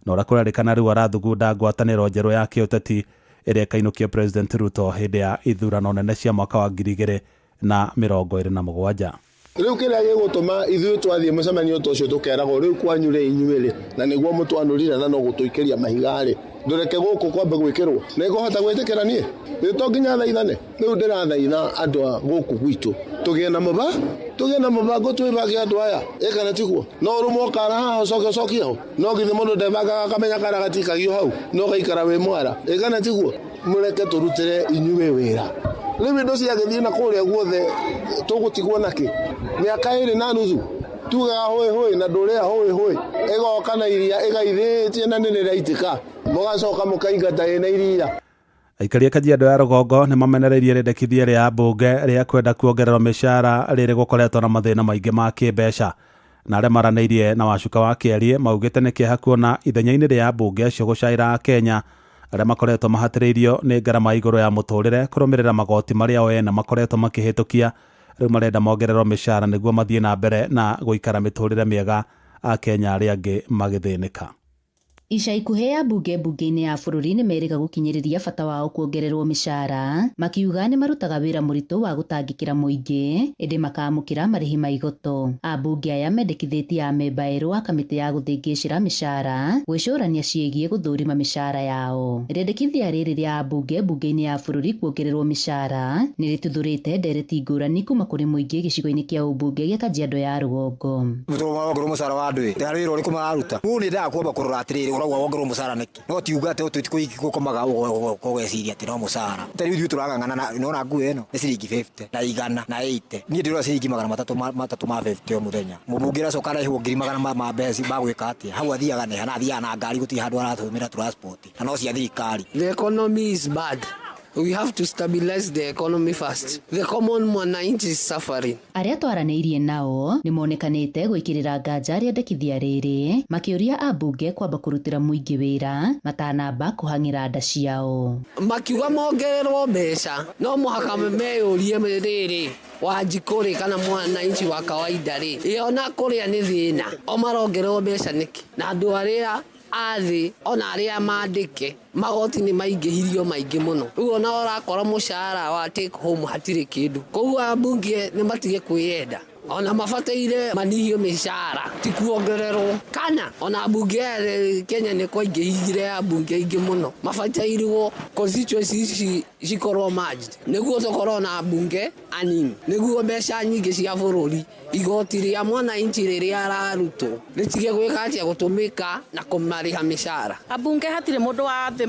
na uria kurarikana riu arathugunda ngwataniro njeru ya kiuteti iria kainukia President Ruto hindi ya ithurano nene cia mwaka wa 2027. Riu kiria gigutuma ithuĩ twathie mucemanio tocio tukerago riu kwanyure inyuĩrĩ na niguo mutwanurire na no gutuikeria mahigari ndureke guku kwambe gwikirwo na iguhota gwitikira nie to nginya thaithane riu ndirathaitha andu a guku gwitu tugie na mubango twibage andu aya ikana tikuo no rumo kara haha coke ho no githi mundu ndebaga kamenya kara gatikagio hau no gaikara we mwara ikana tikuo mureke turutire inyuĩ wira riu ndo cia githii na kuria guothe tugutigwo naki miaka 2 na nuthu tuga hoi na nduria hoi igoka na iria igaithitie na nene raitika mugacoka mukaingata ina iria. Aikaria Kajiado ya Rugongo ni mamenereirie rendekithia ria mbunge ria kwenda kuongererwo mishara riri gukoretwo na mathina maingi ma kimbeca na aria maraneirie na wacuka wa Kiarie maugite ni kieha kuona ithenya-ini ria mbunge acio gucaira Kenya aria makoretwo mahatiriirio ni ngarama iguru ya muturire kurumirira magoti maria o ene makoretwo makihitukia riu marenda mongererwo mishara niguo mathie na mbere na guikara miturire miega a Kenya aria angi magithinika. Ica ikuhĩ ya bunge-inĩ ya bũrũri nĩ merĩga gũkinyĩrĩria bata wao kuongererwo mĩcara, makiuga nĩ marutaga wĩra mũritũ wa gũtangĩkĩra mũingĩ, ĩndĩ makaamũkĩra marĩhi ma igoto. Ambunge aya mendekithĩtie amemba erũ wa kamĩtĩ ya gũthĩngĩcĩra mĩcara gwĩcũrania ciĩgiĩ gũthũrima mĩcara yao. Rĩendekithia rĩrĩ rĩa bunge-inĩ ya bũrũri kuongererwo mĩcara nĩ rĩtuthũrĩte ndereti ngũrani kuma kũrĩ mũingĩ gĩcigo-inĩ kĩa ũmbunge gĩa Kajiado ya Rugongo. Mũcara wa andũ ĩ wĩra ũrĩkũ mararuta niĩ nĩndaga kwamba kũrora atĩrĩrĩ uragwa wongerwo mucara niki no tiuga ate tutiko ikomaga ugeciria ati no mucara tari ithu turagangana no na ngu eno ni ciringi 50 na 100 na 80 ni ndiro ciringi 350 o muthenya mubungira coka rehwo ngiri magana ma mbeci bagwika ati hau athiaga ne hana athia na ngari guti handu arathumira transport na no cia thirikari. The economy is bad. We have to stabilize the economy first. The common mwananchi is suffering. Aria twaranĩirie nao nĩ monekanĩte gwĩkĩrĩra nganja rĩendekithia rĩrĩ makĩũria ambunge kwamba kũrutĩra mũingĩ wĩra matanamba kũhang'ĩra nda ciao. Makiuga mongererwo mbeca no mũhaka meyũrie rĩrĩ Wanjikũ kana mwananchi wa kawaida ĩyo na kũrĩa nĩ thĩna o marongererwo mbeca nĩkĩ na andũ arĩa athi ona aria mandike magoti ni maingĩhirio maingĩ mũno rĩu ona ũrakora mũcara wa take home hatirĩ kĩndũ koguo ambunge nĩ matige kwĩyenda ona mabataire manihio mĩcara ti kuongererwo kana ona bunge Kenya nĩ kwaingĩhire ambunge aingĩ mũno mabatairwo constituencies cikorwo merged nĩguo tũkorwo na bunge anini nĩguo mbeca nyingĩ cia bũrũri igoti rĩa mwananchi rĩrĩa ararutwo rĩtige gwĩka atĩa gũtũmĩka na kũmarĩha mĩcara ambunge hatirĩ mũndũ wa thĩ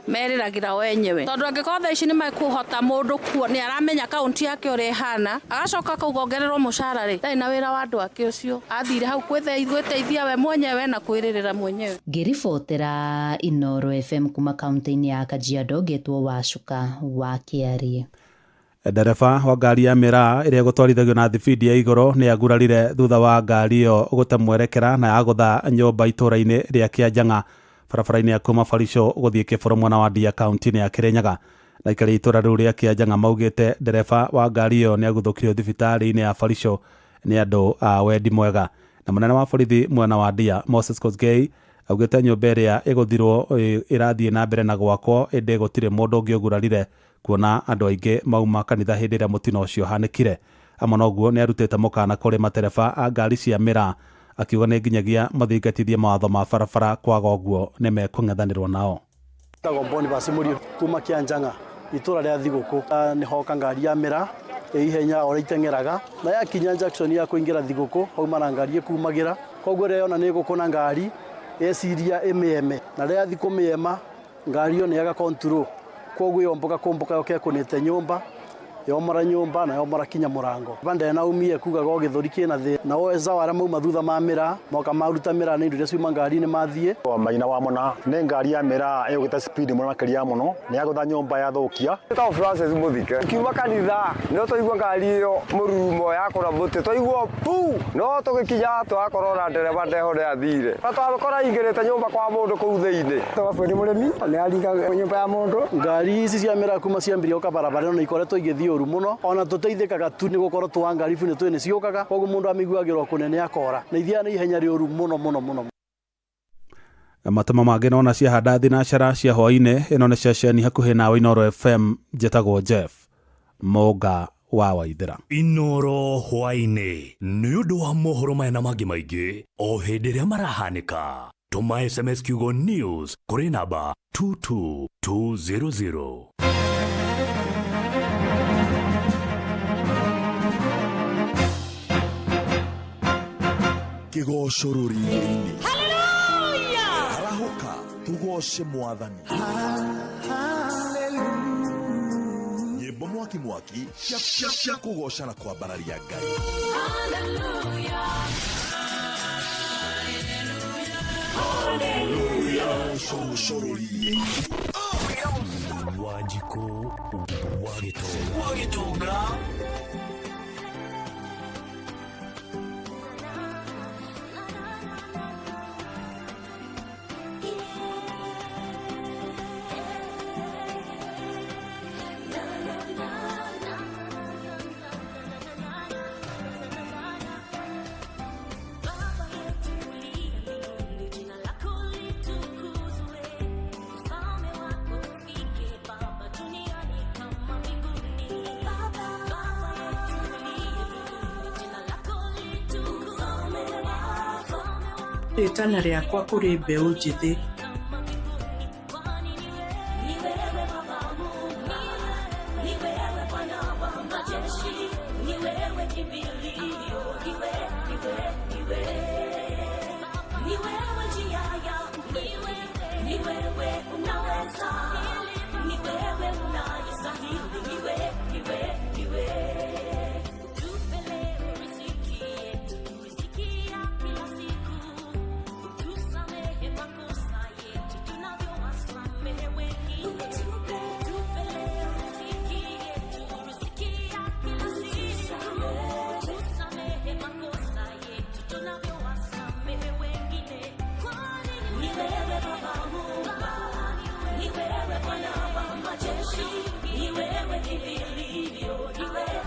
meriragĩra wenyewe tondũ angĩkorwo thaa ici nĩ mekũhota mũndũ nĩ aramenya kaunti yake ũrĩa ihana agacoka kaugongererwo mũcara rĩ ndarĩ na wĩra wa andũ ake ũcio athire hau gwĩteithia we mwenyewe na kwĩrĩrĩra mwenyewe. Ngĩribotera Inooro FM kuma kaunti-inĩ ya Kajiado ngetwo Wacuka wa Kĩarie. Ndereba wa ngari ya Miraa ĩrĩa gũtwarithagio na thibidi ya igũrũ nĩ agurarire thutha wa ngari ĩyo gũte mwerekera na yagũtha nyũmba itũũra-inĩ rĩa Kĩanjang'a barabara-inĩ ya kuma Farico gũthiĩ Kĩbũrũ mwena wa Ndia kaunti-inĩ ya Kĩrĩnyaga. Na ikari itũũra rĩu rĩa Kĩanjang'a maugĩte ndereba wa ngari ĩyo nĩ aguthũkirio thibitarĩ-inĩ ya Farico nĩ andũ a wendi mwega. Na mũnene wa borithi mwena wa Ndia Moses Kosgei augĩte nyũmba ĩrĩa ĩgũthirwo ĩrathiĩ na mbere na gwakwo ĩndĩ gũtirĩ mũndũ ũngĩ ũgurarire kuona andũ aingĩ mauma kanitha hĩndĩ ĩrĩa mũtino ũcio hanĩkire. Amwe noguo nĩ arutĩte mũkana kũrĩ matereba a ngari cia Miraa akiuga nĩ nginyagia mathingatithie mawatho ma barabara kwaga ũguo nĩ mekũng'ethanĩrwo nao. Tagomboni basimuri kuma Kĩanjang'a itũra rĩa Thigũkũ nĩ hoka ngari ya Miraa ihenya ora iteng'eraga na yakinya junction ya kũingĩra Thigũkũ hauma na ngari ĩkumagĩra koguo rĩo na nĩ gũkona ngari eciria ĩmĩeme na rĩa thikũ mĩema ngari yo nĩ yaga control koguo yomboka yoke kunite nyumba yomara nyumba na yomara kinya murango bande na umie kugaga githuri kina thi na weza wara mauma thutha ma Miraa moka maruta Miraa ni ndio ciuma ngari ni mathie wa maina wa mona ne ngari ya Miraa yogita speed muno makiria muno ni yagutha nyumba ya thukia ta Francis Muthike kiuma kanitha no toigwa ngari yo murumo yakora bote toigwa pu no tugikinya twakorora ndereba ndeho ya thire twakora ingirite nyumba kwa mundu kuu thiini twaburi muremi ni aringa nyumba ya mundu ngari ici cia Miraa kuma ciambirio ka barabara no ikoretwo igithio muno ona tuteithikaga tu ni gukorwo twa ngari bune twene ciokaga koguo mundu amiguagirwo kunene akora na ithia ni ihenya rĩũru muno. Matama mangĩ nona ciahanda thinacara cia hwainĩ ĩno nĩ ceceni hakuhĩ nawe Inooro FM njĩtagwo Jeff Monga wa Waithĩra. Inooro hwainĩ nĩ ũndũ wa mohoro maya na mangĩ maingĩ o hĩndĩ ĩrĩa marahanĩka tũma SMS kiugo news kũrĩ namba 22200. Kigoco rũrĩrĩ-inĩ. Hallelujah! Harahuka tugoce Mwathani. Nyĩmbo mwaki cia kũgoca na kwambararia Ngai. Kigoco rũrĩrĩ-inĩ. Wanjikũ wa Gĩtonga. Rĩtana rĩakwa kũrĩ mbeũ njĩthĩ Ni wewe kimbilio, ni wewe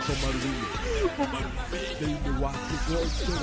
Komarune thĩinĩ wa kĩgongo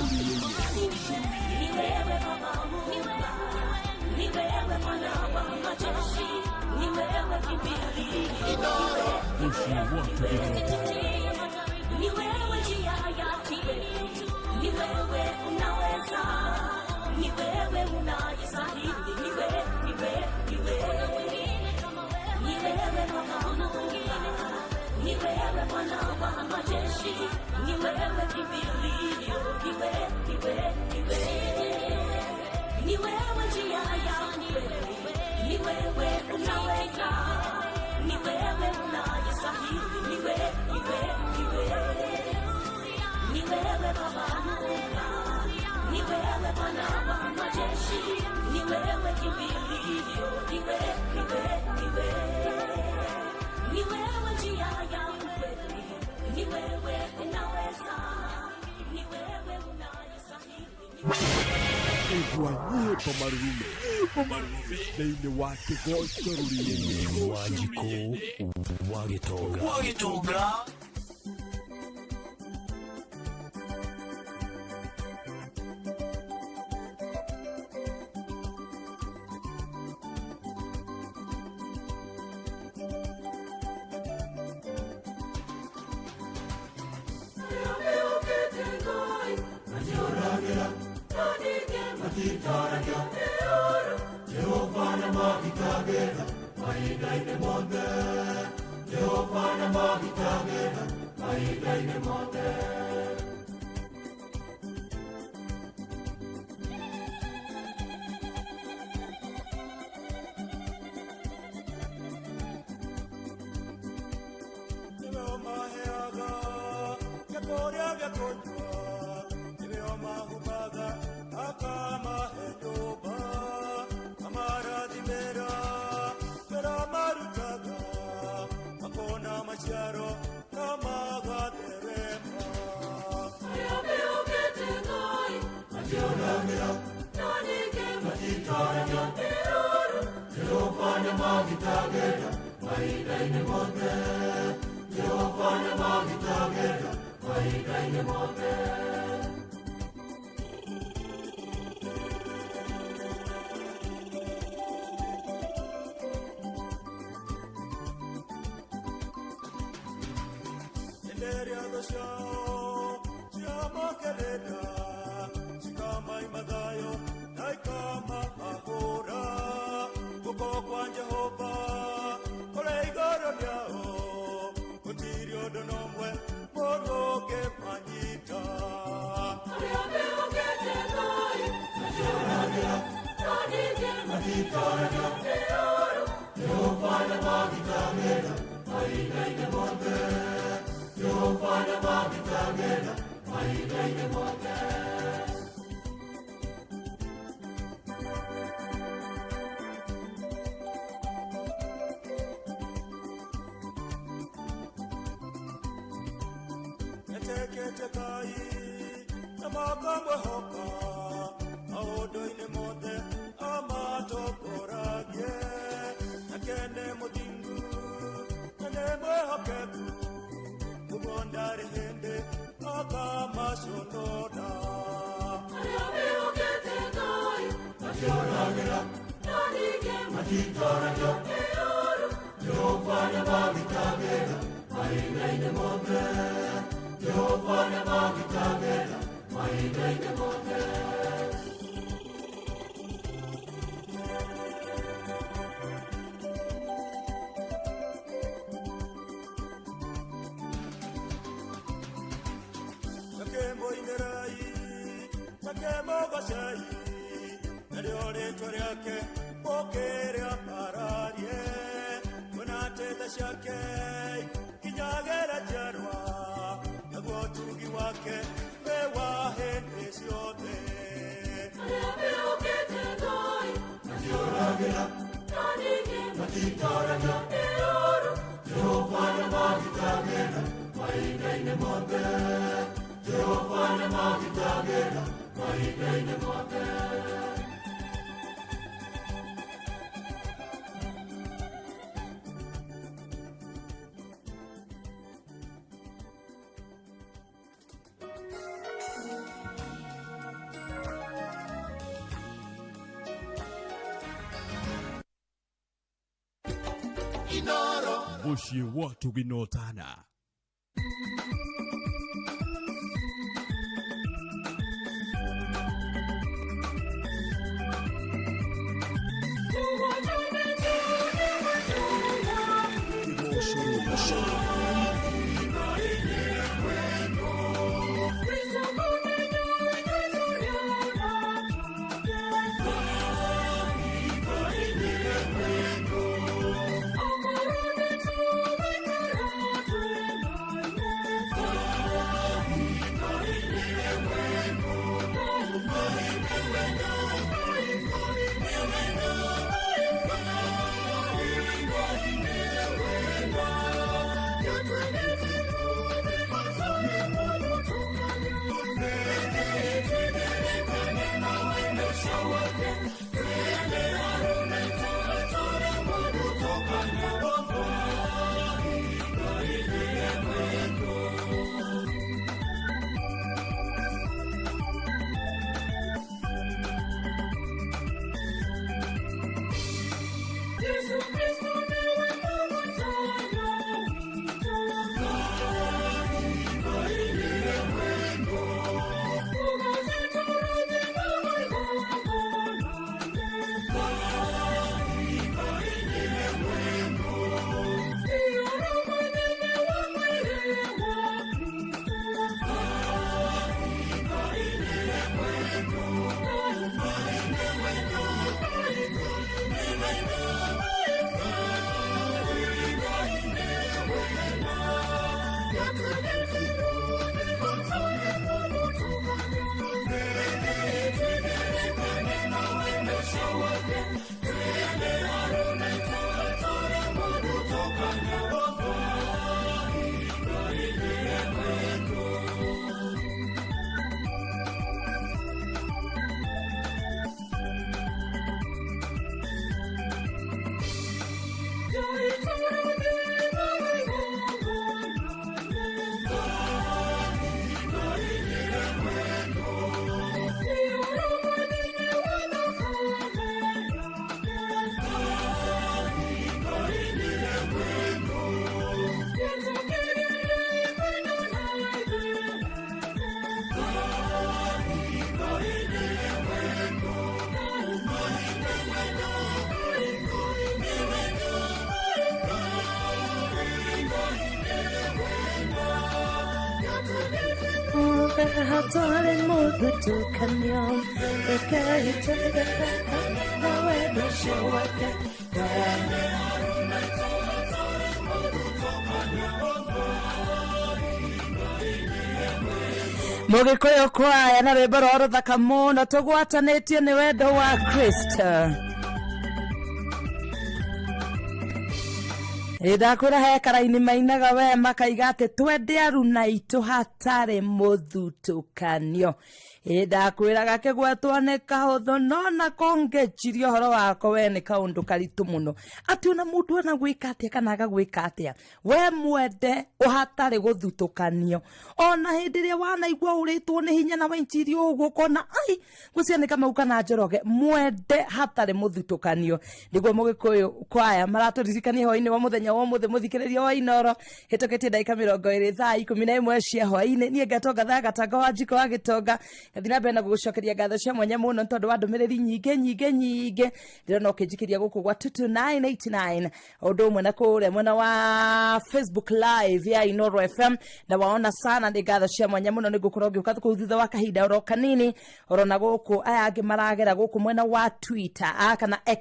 Komarune thĩinĩ wa kĩgongo Wanjikũ wa Gĩtonga. muciĩ wa tũginotana. Mugikuyu kwaya na rwimbo rwa ruthaka muno tugwatanĩtio nĩ wendo wa Kristo. Ndakwĩra he karaini mainaga we makaiga atĩ twende aruna itũ hatarĩ mũthutũkanio. Ndakwĩraga kĩgwetwo nĩ kahũthũ no na kongechirio horo wako we nĩ kaũndũ karitũ mũno. Atĩ ona mũndũ ana gwĩka atĩa kana agagwĩka atĩa we mwende ũhatarĩ gũthutũkanio. Ona hĩndĩ ĩrĩa wanaigua ũrĩtwo nĩ hinya na wainjirio ũguo kona ai gũcianĩka mau kana njoroge mwende hatarĩ mũthutũkanio. Nĩguo Mũgĩkũyũ kwaya maratũririkania hwainĩ wa mũthenya wa ũmũthĩ mũthikĩrĩria wa Inoro hĩtũkĩtie ndagĩka 20 thaa 11 cia hwainĩ. Niĩ Gatonga Gatanga wa Njiko wa Gĩtonga gathina mbere na gũgũcokeria ngatho cia mwanya mũno tondũ wa ndũmĩrĩri nyingĩ ndĩrona ũkĩnjikĩria gũkũ gwa 2989 ũndũ ũmwe na kũrĩa mwena wa Facebook live ya Inoro FM na waona sana nĩ ngatho cia mwanya mũno nĩ ngũkorwo ngĩũka kũu thutha wa kahinda oro kanini orona gũkũ aya angĩ maragera gũkũ mwena wa Twitter kana X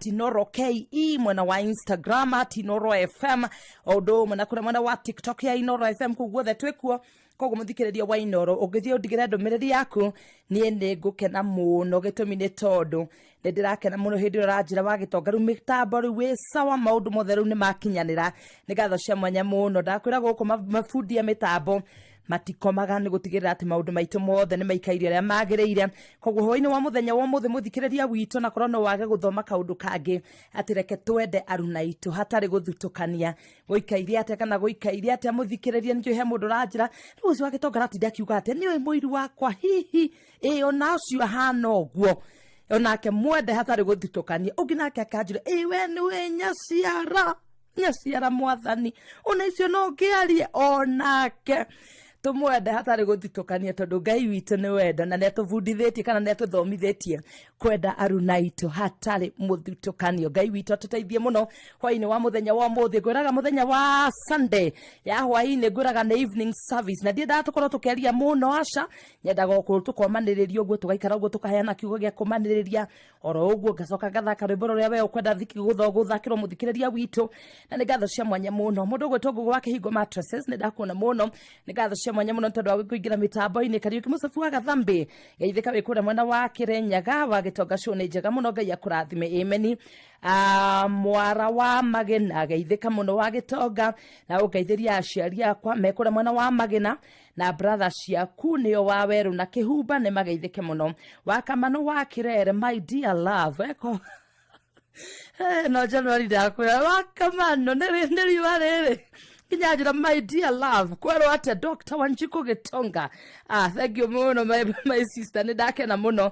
@InoroKE mwena wa Instagram @InoroFM ũndũ ũmwe na kũrĩa mwena wa TikTok ya Inoro FM kũu guothe twĩkuo. Koguo mũthikĩrĩria wa Inoro ũngĩthiĩ ũndigĩre ndũmĩrĩri yaku niĩ nĩ ngũkena mũno gĩtũmi nĩ tondũ nĩ ndĩrakena mũno hĩndĩ ĩrĩa ũranjĩra wa Gĩtonga rĩu mĩtambo rĩu wĩ sawa maũndũ mothe rĩu nĩ makinyanĩra nĩ ngatho cia mwanya mũno. Ndakwĩra gũkũ mabundi ya mĩtambo matikomaga nĩ gũtigĩrĩra atĩ maũndũ maitũ mothe nĩ maikairio ũrĩa magĩrĩire. Koguo hwainĩ wa mũthenya wa ũmũthĩ mũthikĩrĩria witũ na korwo no wage gũthoma kaũndũ kangĩ atĩ reke twende aruna itũ hatarĩ gũthutũkania gũikairie atĩa kana gũikairie atĩa mũthikĩrĩria nĩ he mũndũ ranjĩra rĩu ũcio wa Gĩtonga ratinda akiuga atĩ nĩ mũiru wakwa hihi ona ũcio ahana ũguo onake mwende hatarĩ gũthutũkania ũngĩ nake akanjĩra we nĩ we nyaciara nyaciara mwathani ona icio no ngiarie onake tumwende hatari guthitũkania tondu Ngai witũ nĩ wenda na nĩatũbundithĩtie kana nĩatũthomithĩtie kwenda aruna aitũ hatari mũthitũkanio. Ngai witũ atũteithie mũno hwainĩ wa mũthenya wa ũmũthĩ. Ngwĩraga mũthenya wa Sunday ya hwainĩ, ngwĩraga nĩ evening service, na ndiendaga tũkorwo tũkĩaria mũno aca, nyendaga gũkorwo tũkomanĩrĩria ũguo, tũgaikara ũguo tũkaheana kiugo gĩa kũmanĩrĩria oro ũguo, ngacoka ngathaka rwĩmbo rũrĩa we ũkwenda gũthakĩrwo mũthikĩrĩria witũ, na nĩ ngatho cia mwanya mũno mũndũ ũgwĩtwo Ngũgũ wa Kĩhingo Mattresses. Nĩ ndakuona mũno, nĩ ngatho cia mwanya mũno tondũ wa kũingĩra mĩtambo-inĩ. Kariuki Mũsabu wa Gathambi geithĩka wĩ kũrĩa mwena wa Kĩrenyaga wa Gĩtonga show nĩ njega mũno, Ngai akũrathime, ameni. Mwara wa Magena geithĩka mũno wa Gĩtonga na ũngeithĩria aciari akwa me kũrĩa mwena wa Magena, na brother ciaku nĩo wa Werũ na Kĩhumba nĩ mageithĩke mũno. Wa Kamano wa Kĩrere, my dear love eko no January ndakwĩra wa Kamano nĩ riũa rĩrĩ kinyajira, my dear love kwero ate Dr. Wanjiku Gitonga. Thank you muno my sister, nĩ ndakena mũno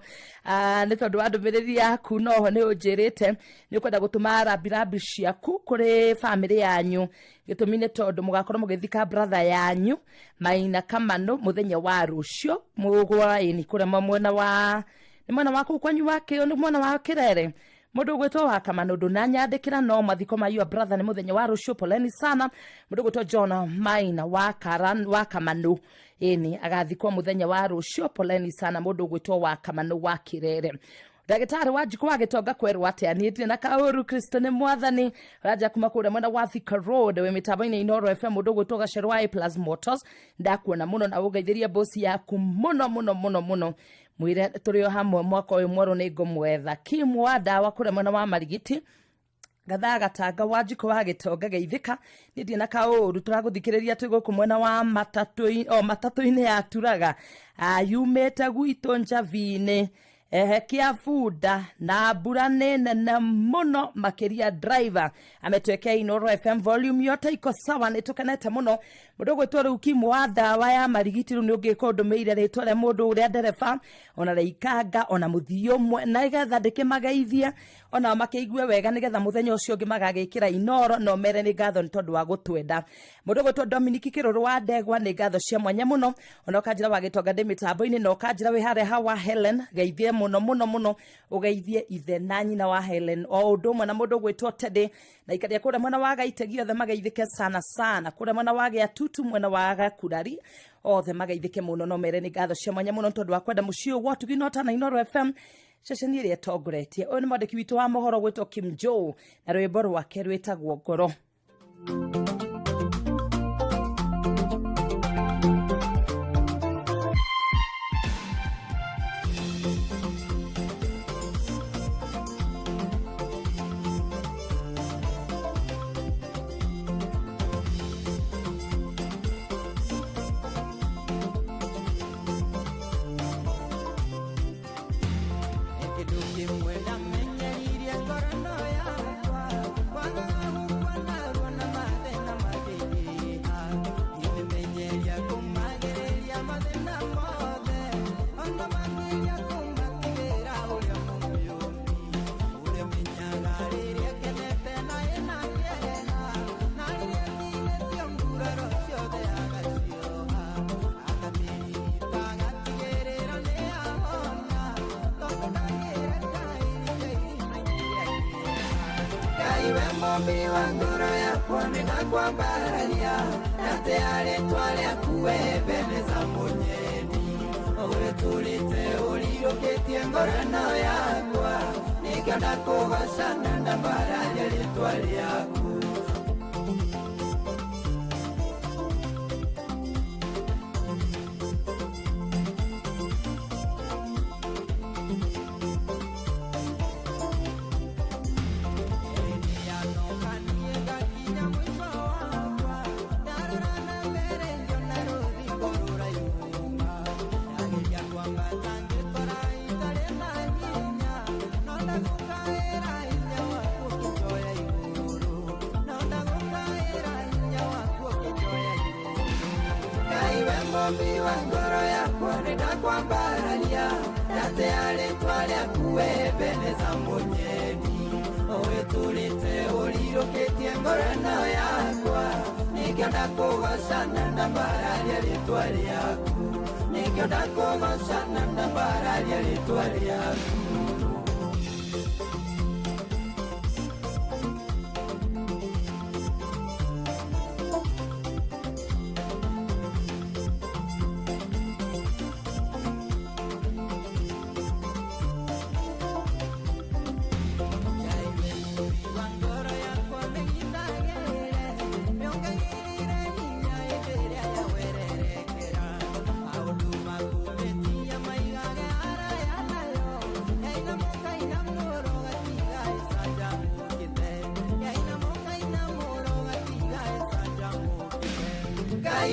nĩ tondũ wa ndũmĩrĩri yaku noho nĩ ũnjĩrĩte nĩ kwenda gũtũma rabirabi ciaku kũrĩ family yanyu, gĩtũmi nĩ tondũ mũgakorwo mũgĩthika brother yanyu Maina Kamano mũthenya wa rũcio mũgwaĩni kũrĩa mwena wa kũu kwanyu wake nĩ mwena wa Kĩrere. Mũndũ gwĩtwo wa Kamano ndũnanyandĩkĩra no mathiko ma your brother nĩ mũthenya wa rũcio, poleni sana. Mũndũ gwĩtwo John Maina wa Kamano ĩni agathikwo mũthenya wa rũcio, poleni sana mũndũ gwĩtwo wa Kamano wa Kĩrere. Ndagĩtarĩ wa Wanjiku wa Gĩtonga kwerwo ateanĩtie na kaũru, Kristo nĩ mwathani. Raja kuma kũrĩa mwena wa Thika Road wĩ mĩtambo-inĩ Inooro FM, mũndũ gwĩtwo Gacerũ wa A+ Motors. Ndakuona mũno na ũgeithĩria bosi yaku mũno mwire tũrĩ o hamwe mwaka ũyũ mwerũ nĩ ngũmwetha. Kim wa Ndawa kũrĩa mwena wa Marigiti, Gatanga Wanjiku wa Gĩtonga geithĩka nĩ ndĩ na kaũru, tũragũthikĩrĩria twĩ gũkũ mwena wa matatũ-inĩ ya Turaga yumĩte gwitũ Njavi-inĩ Kĩabunda na mbura nene mũno makĩria. Driver ametwekea Inooro FM, volume yote iko sawa, nĩ tũkenete mũno. Mũndũ gwĩtwo rĩu Kim wa Ndawa ya Marigiti, rĩu nĩ ũngĩka ũndũmĩire rĩtwa rĩa mũndũ ũrĩa ndereba ona Reikanga ona Mũthio mwe, na nĩgetha ndĩkĩmageithie ona makĩigue wega, nĩgetha mũthenya ũcio ũngĩ magagĩkĩra Inooro no mere nĩ ngatho nĩ tondũ wa gũtwenda. Mũndũ gwĩtwo Dominic Kĩrũrũ wa Ndegwa nĩ ngatho cia mwanya mũno, ona ũkanjĩra wa Gĩtonga ndĩ mĩtambo-inĩ, na ũkanjĩra wĩ harĩa hawa Helen geithie mũno ũgeithie ithe na nyina wa Helen o ũndũ ũmwe na mũndũ gwĩtwo Teddy na ikaria kũrĩa mwena wa Gaitegi, othe mageithĩke sana kũrĩa mwena wa Gĩatutu mwena wa Gakurari, othe mageithĩke mũno no mere nĩ ngatho cia mwanya mũno tondũ wa kwenda mũciĩ wa Tuginota na Inooro FM ceceni ĩrĩa tongoretie. Ũyũ nĩ mwandĩki witũ wa mohoro gwĩtwo Kim Joe na rwĩmbo rwake rwĩtagwo Ngoro. Mombi wa ngoro yakwa ninakwambararia ate aletwa lyaku webemeza munyeni owetulite uliyoketie ngorano yakwa nikenda kugacana ndambararia letwa lyaku. Mombi wa ngoro yakwa ninakwambararia ate aletwa lyaku webemeza munyeni tulite uliroketie ngorano yakwa nikionda kugocana na mbararia ritwa riaku nikionda kugocana na mbararia ritwa riaku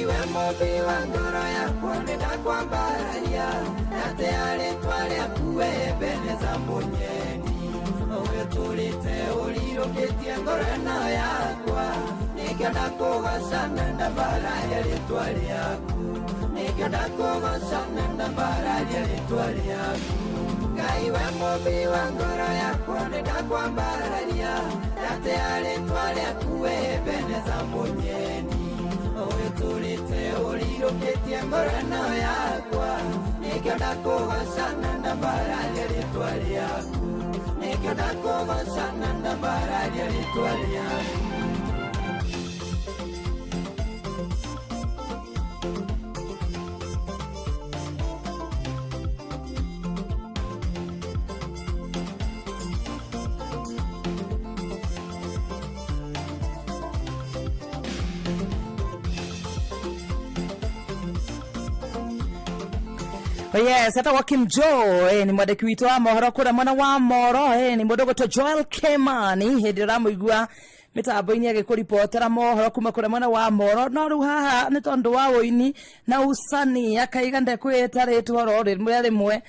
iwe mobi wa ngoro yakwa nĩndakwambararia atĩ arĩtwa rĩaku Ebeneza Mũnyeni ũgĩtũrĩte ũrirũkĩtie ngoro ĩno yakwa nĩkĩo ndakũgocana na mbararia rĩtwa rĩaku nĩkĩo ndakũgocana na mbararia rĩtwa rĩaku Ngai we mobi wa ngoro yakwa nĩndakwambararia atĩ arĩtwa rĩaku Ebeneza Mũnyeni ũgĩtũrĩte ũrirũkĩtie ngoro ĩno yakwa nĩkĩo ndakũgocana na mbararia rĩtwa rĩaku nĩkĩo ndakũgocana na mbararia rĩtwa rĩaku Yes, hata Kim Joe ni mwandiki witũ wa mohoro kũrĩa mwena wa Moro ni mũndũ gũtwo Joel Kimani hĩndĩ ũramũigua mitambo-inĩ agĩkũripotera mohoro kuma kũrĩa mwena wa Moro no rĩu haha nĩ tondũ wa ũini na ũcani akaiga ndekwĩta rĩtwa rĩmwe